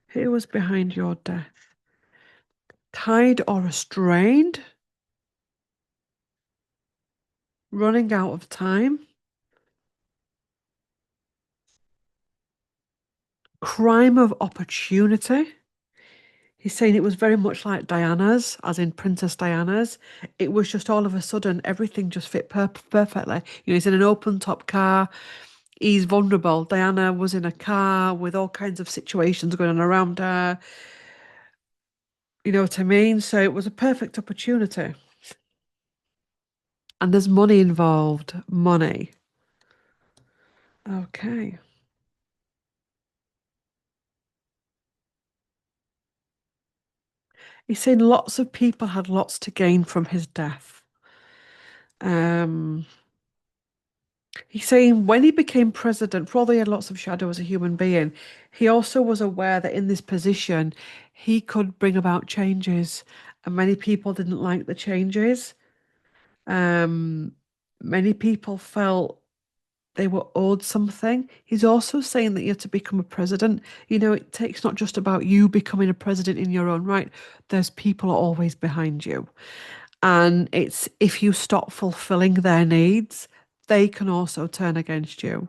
Who was behind your death? Tied or restrained? Running out of time? Crime of opportunity? He's saying it was very much like Diana's, as in Princess Diana's. It was just all of a sudden, everything just fit perfectly. He's in an open top car. He's vulnerable. Diana was in a car with all kinds of situations going on around her. You know what I mean? So it was a perfect opportunity. And there's money involved. Money. Okay. He's saying lots of people had lots to gain from his death. Um, He's saying when he became president, for although he had lots of shadow as a human being, he also was aware that in this position, he could bring about changes, and many people didn't like the changes. Um, Many people felt they were owed something. He's also saying that you have to become a president. It takes not just about you becoming a president in your own right. There's people always behind you. And it's if you stop fulfilling their needs, they can also turn against you.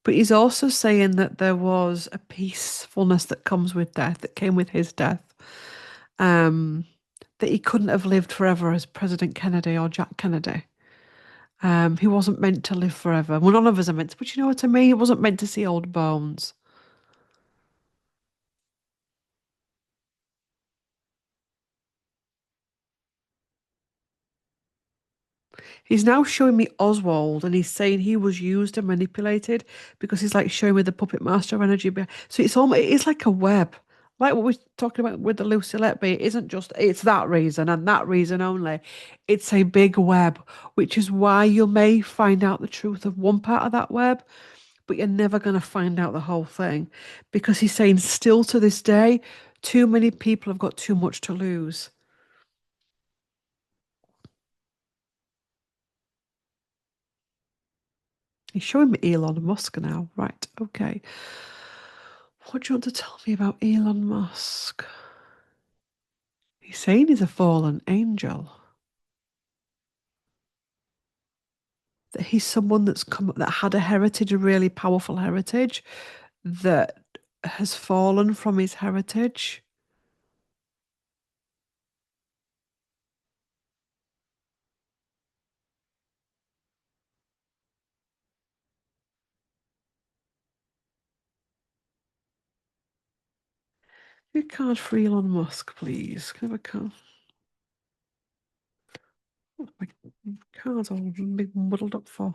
But he's also saying that there was a peacefulness that comes with death, that came with his death, um, that he couldn't have lived forever as President Kennedy or Jack Kennedy. He wasn't meant to live forever. Well, none of us are meant to, but you know what I mean? He wasn't meant to see old bones. He's now showing me Oswald and he's saying he was used and manipulated because he's like showing me the puppet master energy. So it's like a web. Like what we're talking about with the Lucy Letby, it isn't just it's that reason and that reason only. It's a big web, which is why you may find out the truth of one part of that web, but you're never going to find out the whole thing. Because he's saying still to this day, too many people have got too much to lose. He's showing me Elon Musk now. Right, okay. What do you want to tell me about Elon Musk? He's saying he's a fallen angel. That he's someone that had a heritage, a really powerful heritage, that has fallen from his heritage. Give a card for Elon Musk, please. Can I have a card? Oh, my cards all big muddled up for.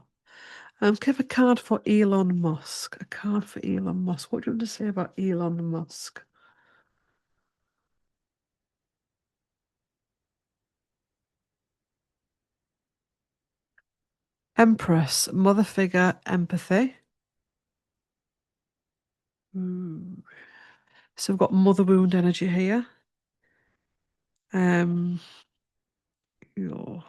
Can I have a card for Elon Musk? A card for Elon Musk. What do you want to say about Elon Musk? Empress, mother figure, empathy. Hmm. So we've got mother wound energy here. Um, you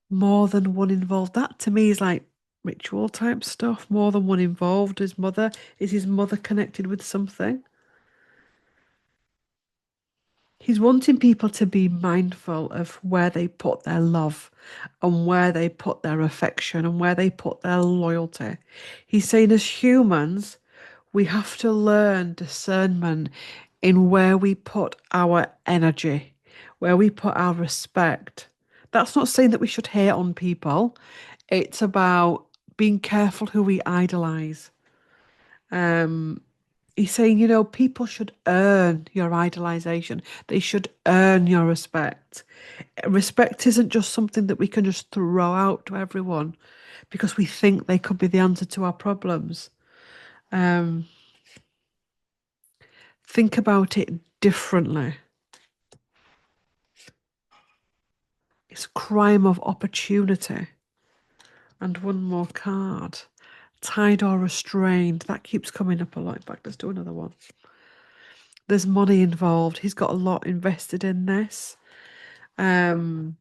more than one involved. That to me is like ritual type stuff. More than one involved. Is his mother connected with something? He's wanting people to be mindful of where they put their love and where they put their affection and where they put their loyalty. He's saying as humans, we have to learn discernment in where we put our energy, where we put our respect. That's not saying that we should hate on people. It's about being careful who we idolize. Um, He's saying, people should earn your idolization. They should earn your respect. Respect isn't just something that we can just throw out to everyone because we think they could be the answer to our problems. Um, think about it differently. It's a crime of opportunity. And one more card. Tied or restrained. That keeps coming up a lot. In fact, let's do another one. There's money involved. He's got a lot invested in this. I'm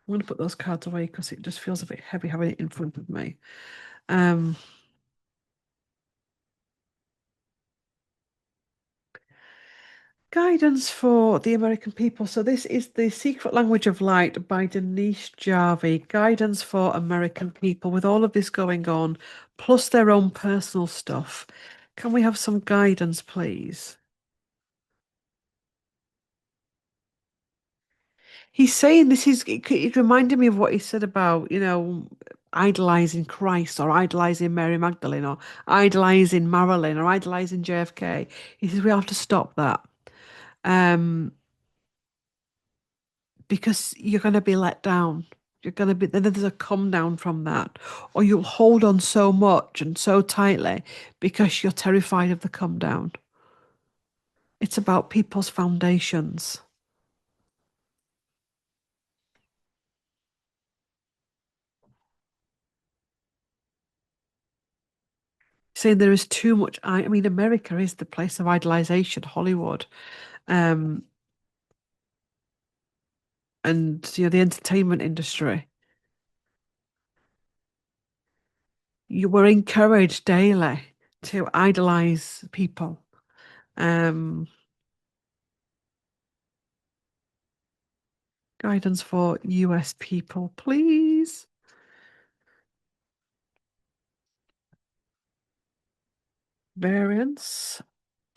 going to put those cards away because it just feels a bit heavy having it in front of me. Um, Guidance for the American people. So this is The Secret Language of Light by Denise Jarvie. Guidance for American people with all of this going on, plus their own personal stuff. Can we have some guidance, please? He's saying this is, it reminded me of what he said about, idolizing Christ or idolizing Mary Magdalene or idolizing Marilyn or idolizing JFK. He says we have to stop that. Um, because you're going to be let down. Then there's a come down from that, or you'll hold on so much and so tightly because you're terrified of the come down. It's about people's foundations. Saying there is too much. I mean, America is the place of idolization, Hollywood, um, and the entertainment industry. You were encouraged daily to idolize people. Um, Guidance for US people, please. Variance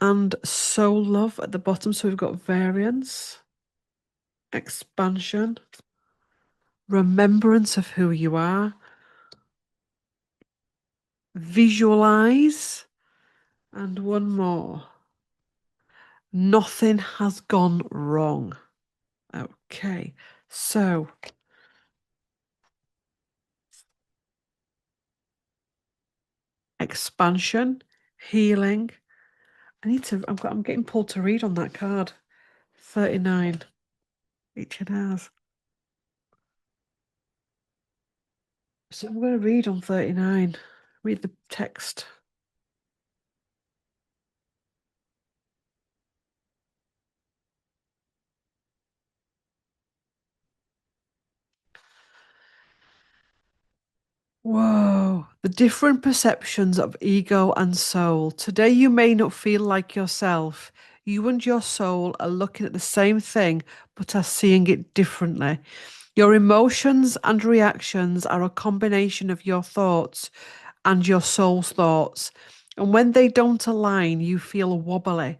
and soul love at the bottom. So we've got variance, expansion, remembrance of who you are, visualize, and one more. Nothing has gone wrong. Okay, so expansion, healing. I'm getting pulled to read on that card. 39. Each it has. So I'm going to read on 39. Read the text. Whoa, the different perceptions of ego and soul. Today, you may not feel like yourself. You and your soul are looking at the same thing, but are seeing it differently. Your emotions and reactions are a combination of your thoughts and your soul's thoughts. And when they don't align, you feel wobbly.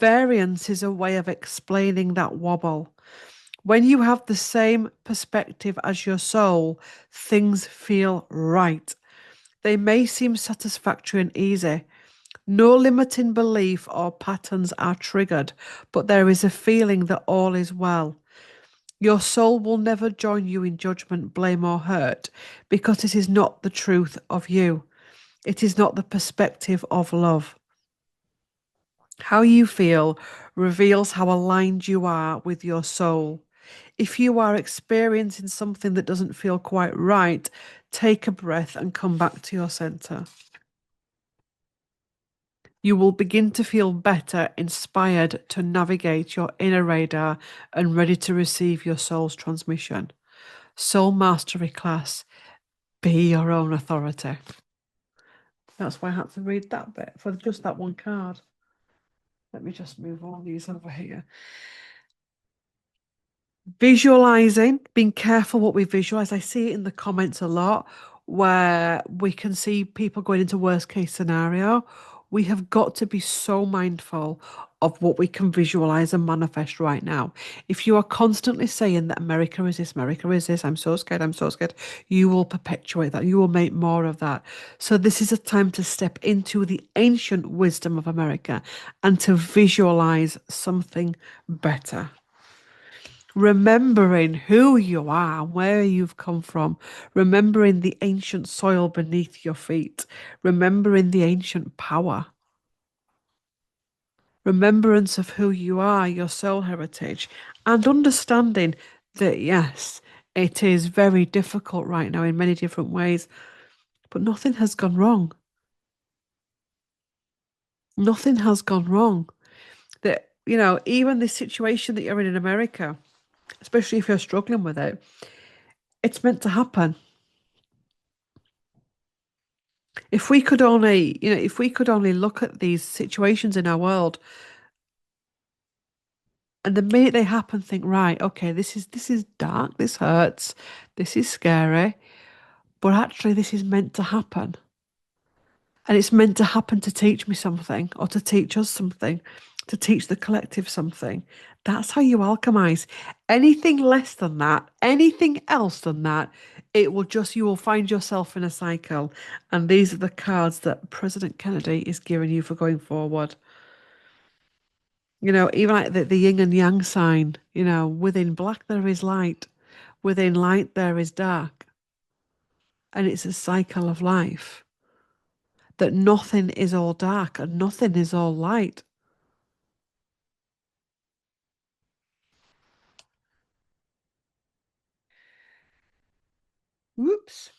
Variance is a way of explaining that wobble. When you have the same perspective as your soul, things feel right. They may seem satisfactory and easy. No limiting belief or patterns are triggered, but there is a feeling that all is well. Your soul will never join you in judgment, blame, or hurt because it is not the truth of you. It is not the perspective of love. How you feel reveals how aligned you are with your soul. If you are experiencing something that doesn't feel quite right, take a breath and come back to your center. You will begin to feel better, inspired to navigate your inner radar and ready to receive your soul's transmission. Soul Mastery class, be your own authority. That's why I had to read that bit for just that one card. Let me just move all these over here. Visualizing, being careful what we visualize. I see it in the comments a lot where we can see people going into worst case scenario. We have got to be so mindful of what we can visualize and manifest right now. If you are constantly saying that America is this, I'm so scared, you will perpetuate that. You will make more of that. So this is a time to step into the ancient wisdom of America and to visualize something better. Remembering who you are, where you've come from, remembering the ancient soil beneath your feet, remembering the ancient power, remembrance of who you are, your soul heritage, and understanding that, yes, it is very difficult right now in many different ways, but nothing has gone wrong. Nothing has gone wrong. That, even this situation that you're in America, especially if you're struggling with it, it's meant to happen. If we could only look at these situations in our world, and the minute they happen, think, right, okay, this is dark, this hurts, this is scary, but actually this is meant to happen. And it's meant to happen to teach me something, or to teach us something, to teach the collective something. That's how you alchemize. Anything less than that, anything else than that, you will find yourself in a cycle. And these are the cards that President Kennedy is giving you for going forward. Even like the yin and yang sign, within black there is light, within light there is dark. And it's a cycle of life, that nothing is all dark and nothing is all light. Whoops.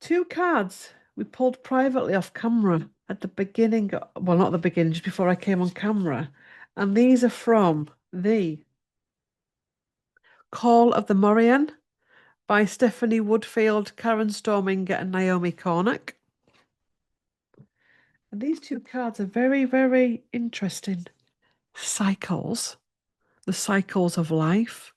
Two cards we pulled privately off camera at the beginning, well, not the beginning, just before I came on camera. And these are from the Call of the Morian by Stephanie Woodfield, Karen Storminger, and Naomi Cornick. And these two cards are very, very interesting cycles, the cycles of life,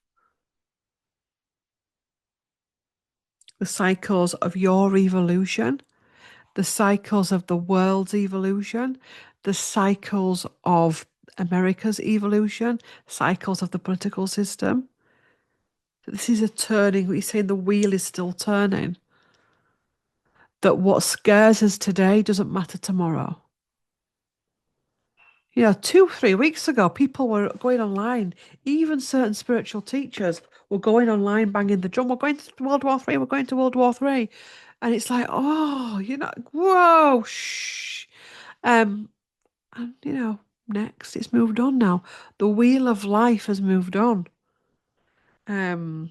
the cycles of your evolution, the cycles of the world's evolution, the cycles of America's evolution, cycles of the political system. This is a turning, we say the wheel is still turning. That what scares us today doesn't matter tomorrow. 2, 3 weeks ago, people were going online. Even certain spiritual teachers were going online, banging the drum. We're going to World War Three. We're going to World War Three, and it's like, oh, whoa, shh. Um, and next, it's moved on now. The wheel of life has moved on. Um,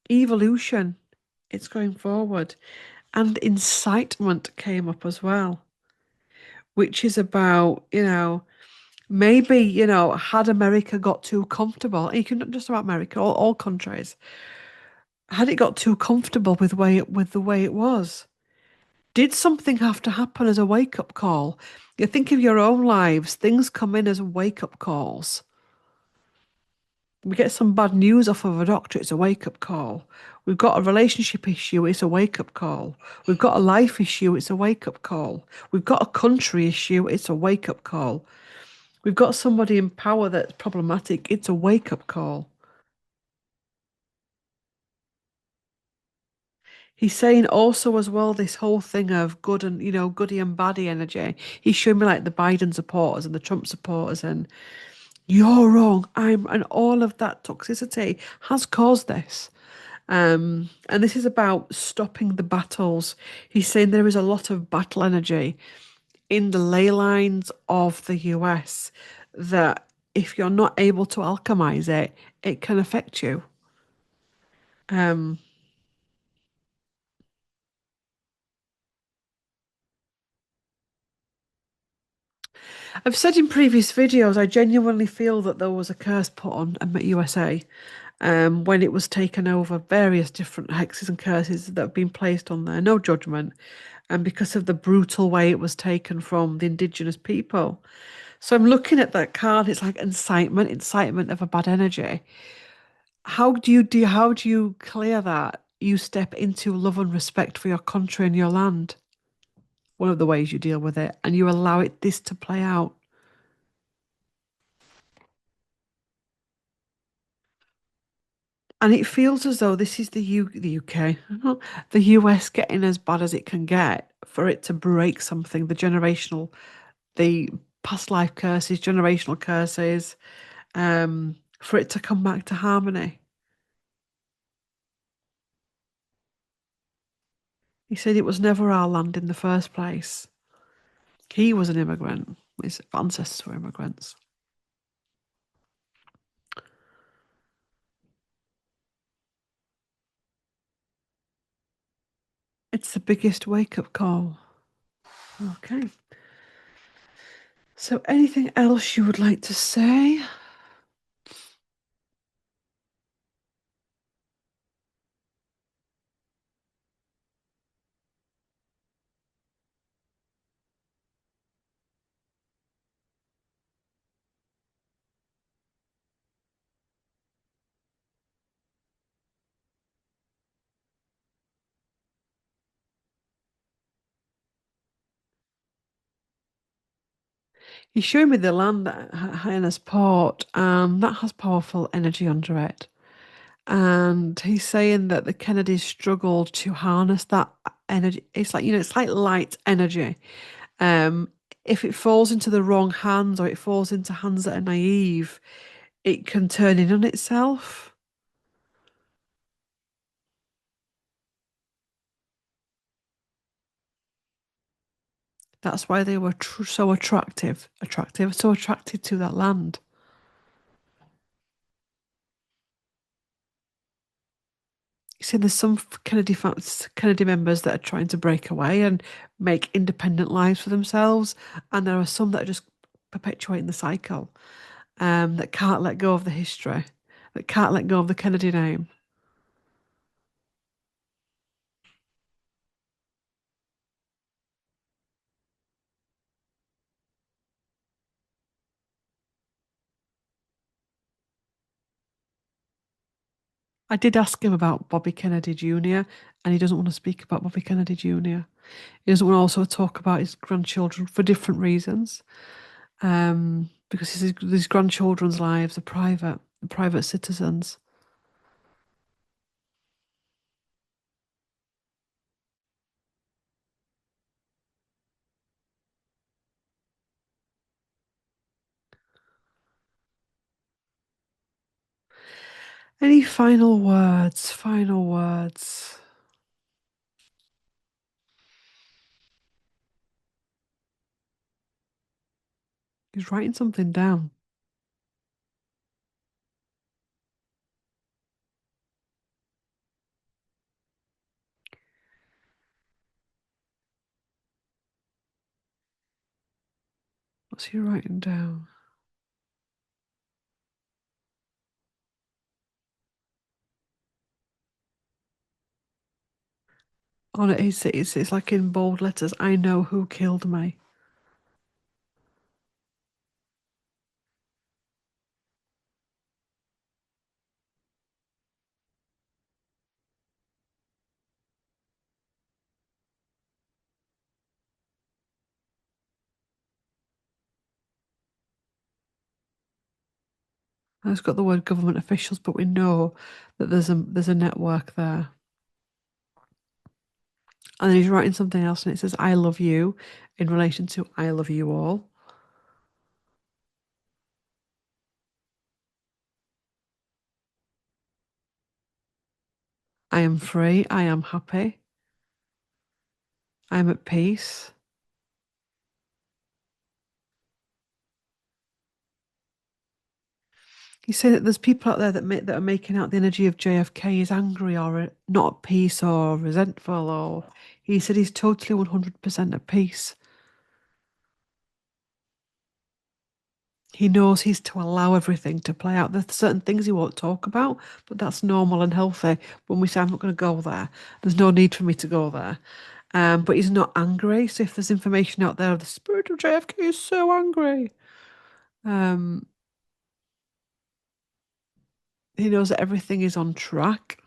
Evolution, it's going forward, and incitement came up as well, which is about, maybe, had America got too comfortable, and you can not just about America, all countries, had it got too comfortable with the way it was, did something have to happen as a wake-up call? You think of your own lives, things come in as wake-up calls. We get some bad news off of a doctor, it's a wake-up call. We've got a relationship issue, it's a wake-up call. We've got a life issue, it's a wake-up call. We've got a country issue, it's a wake-up call. We've got somebody in power that's problematic. It's a wake-up call. He's saying also as well this whole thing of good and goody and baddie energy. He's showing me like the Biden supporters and the Trump supporters and you're wrong. And all of that toxicity has caused this. And this is about stopping the battles. He's saying there is a lot of battle energy in the ley lines of the US that if you're not able to alchemize it, it can affect you. Um, I've said in previous videos, I genuinely feel that there was a curse put on USA when it was taken over, various different hexes and curses that have been placed on there, no judgment, and because of the brutal way it was taken from the indigenous people. So I'm looking at that card, it's like incitement of a bad energy. How do you clear that? You step into love and respect for your country and your land. One of the ways you deal with it, and you allow this to play out. And it feels as though this is the UK, the US getting as bad as it can get for it to break something, the past life curses, generational curses, for it to come back to harmony. He said it was never our land in the first place. He was an immigrant. His ancestors were immigrants. It's the biggest wake-up call. Okay. So anything else you would like to say? He's showing me the land at Hyannis Port, and that has powerful energy under it. And he's saying that the Kennedys struggled to harness that energy. It's like, it's like light energy. Um, if it falls into the wrong hands or it falls into hands that are naive, it can turn in on itself. That's why they were so so attracted to that land. You see, there's some Kennedy members that are trying to break away and make independent lives for themselves, and there are some that are just perpetuating the cycle, that can't let go of the history, that can't let go of the Kennedy name. I did ask him about Bobby Kennedy Jr., and he doesn't want to speak about Bobby Kennedy Jr. He doesn't want to also talk about his grandchildren for different reasons, because his grandchildren's lives are private citizens. Any final words? Final words. He's writing something down. What's he writing down? On it, it's like in bold letters. I know who killed me. And it's got the word government officials, but we know that there's a network there. And then he's writing something else, and it says "I love you" in relation to "I love you all." I am free. I am happy. I am at peace. You say that there's people out there that are making out the energy of JFK is angry or not at peace or resentful, or he said he's totally 100% at peace. He knows he's to allow everything to play out. There's certain things he won't talk about, but that's normal and healthy. When we say I'm not going to go there, there's no need for me to go there. But he's not angry. So if there's information out there, the spirit of JFK is so angry. Um, he knows that everything is on track.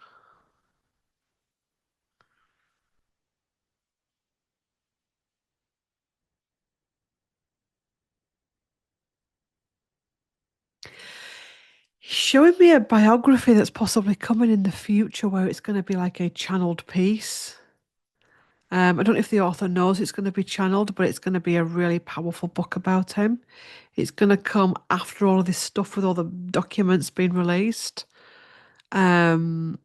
He's showing me a biography that's possibly coming in the future where it's going to be like a channeled piece. I don't know if the author knows it's going to be channeled, but it's going to be a really powerful book about him. It's going to come after all of this stuff with all the documents being released. Um,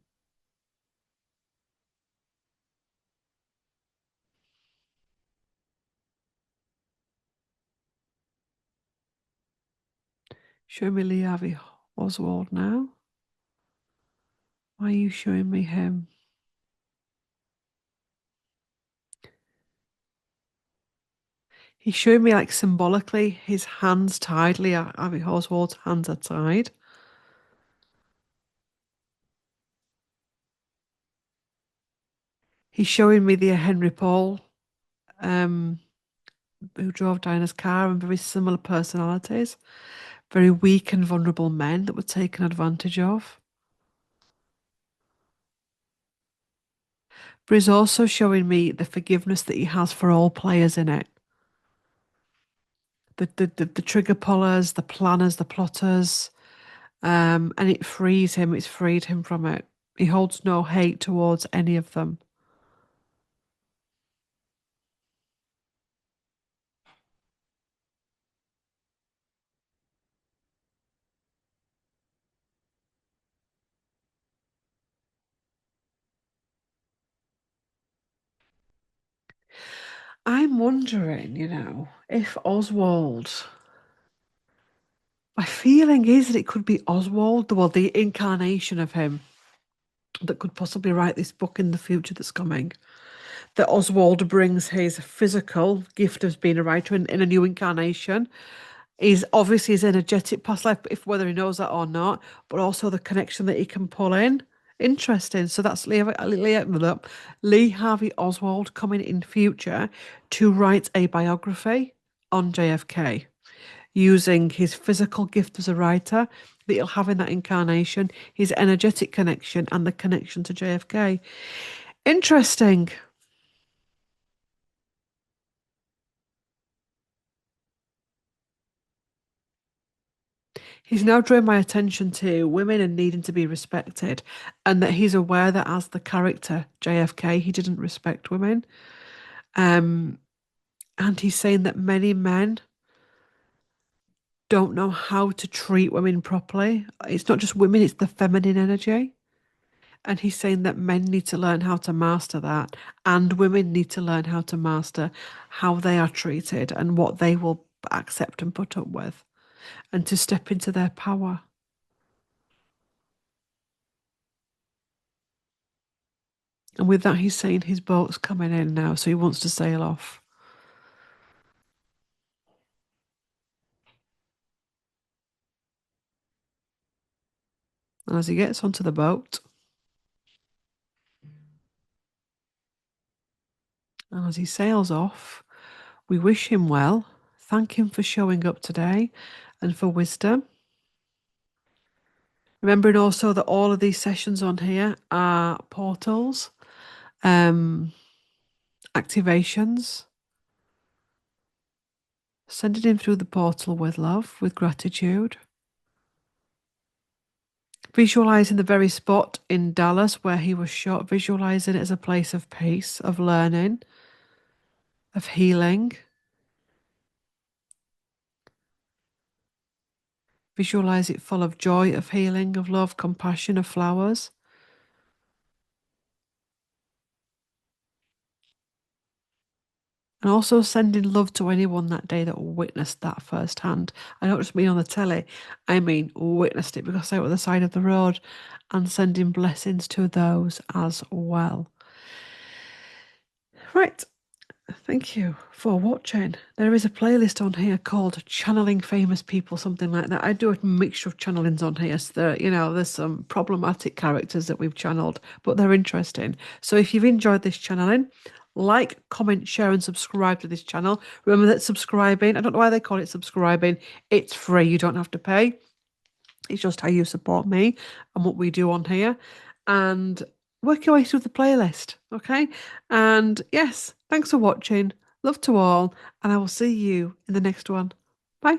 Show me Lee Harvey Oswald now. Why are you showing me him? He's showing me like symbolically his hands tied. Lee Harvey Oswald's hands are tied. He's showing me the Henry Paul, um, who drove Diana's car, and very similar personalities. Very weak and vulnerable men that were taken advantage of. But he's also showing me the forgiveness that he has for all players in it. The trigger pullers, the planners, the plotters, and it frees him. It's freed him from it. He holds no hate towards any of them. I'm wondering, if Oswald. My feeling is that it could be Oswald, well, the incarnation of him that could possibly write this book in the future that's coming. That Oswald brings his physical gift of being a writer in a new incarnation. Is obviously his energetic past life, if whether he knows that or not, but also the connection that he can pull in. Interesting. So that's Lee Harvey Oswald coming in future to write a biography on JFK using his physical gift as a writer that he'll have in that incarnation, his energetic connection, and the connection to JFK. Interesting. He's now drawing my attention to women and needing to be respected, and that he's aware that as the character JFK, he didn't respect women. Um, and he's saying that many men don't know how to treat women properly. It's not just women, it's the feminine energy. And he's saying that men need to learn how to master that, and women need to learn how to master how they are treated and what they will accept and put up with, and to step into their power. And with that, he's saying his boat's coming in now, so he wants to sail off. And as he gets onto the boat, and as he sails off, we wish him well, thank him for showing up today and for wisdom. Remembering also that all of these sessions on here are portals, um, activations, sending him through the portal with love, with gratitude. Visualizing the very spot in Dallas where he was shot, visualizing it as a place of peace, of learning, of healing. Visualize it full of joy, of healing, of love, compassion, of flowers. And also sending love to anyone that day that witnessed that firsthand. I don't just mean on the telly, I mean witnessed it because they were at the side of the road, and sending blessings to those as well. Right. Thank you for watching. There is a playlist on here called Channeling Famous People, something like that. I do a mixture of channelings on here. So there's some problematic characters that we've channeled, but they're interesting. So if you've enjoyed this channeling, like, comment, share, and subscribe to this channel. Remember that subscribing, I don't know why they call it subscribing. It's free. You don't have to pay. It's just how you support me and what we do on here. And work your way through the playlist, okay? And yes, thanks for watching. Love to all, and I will see you in the next one. Bye.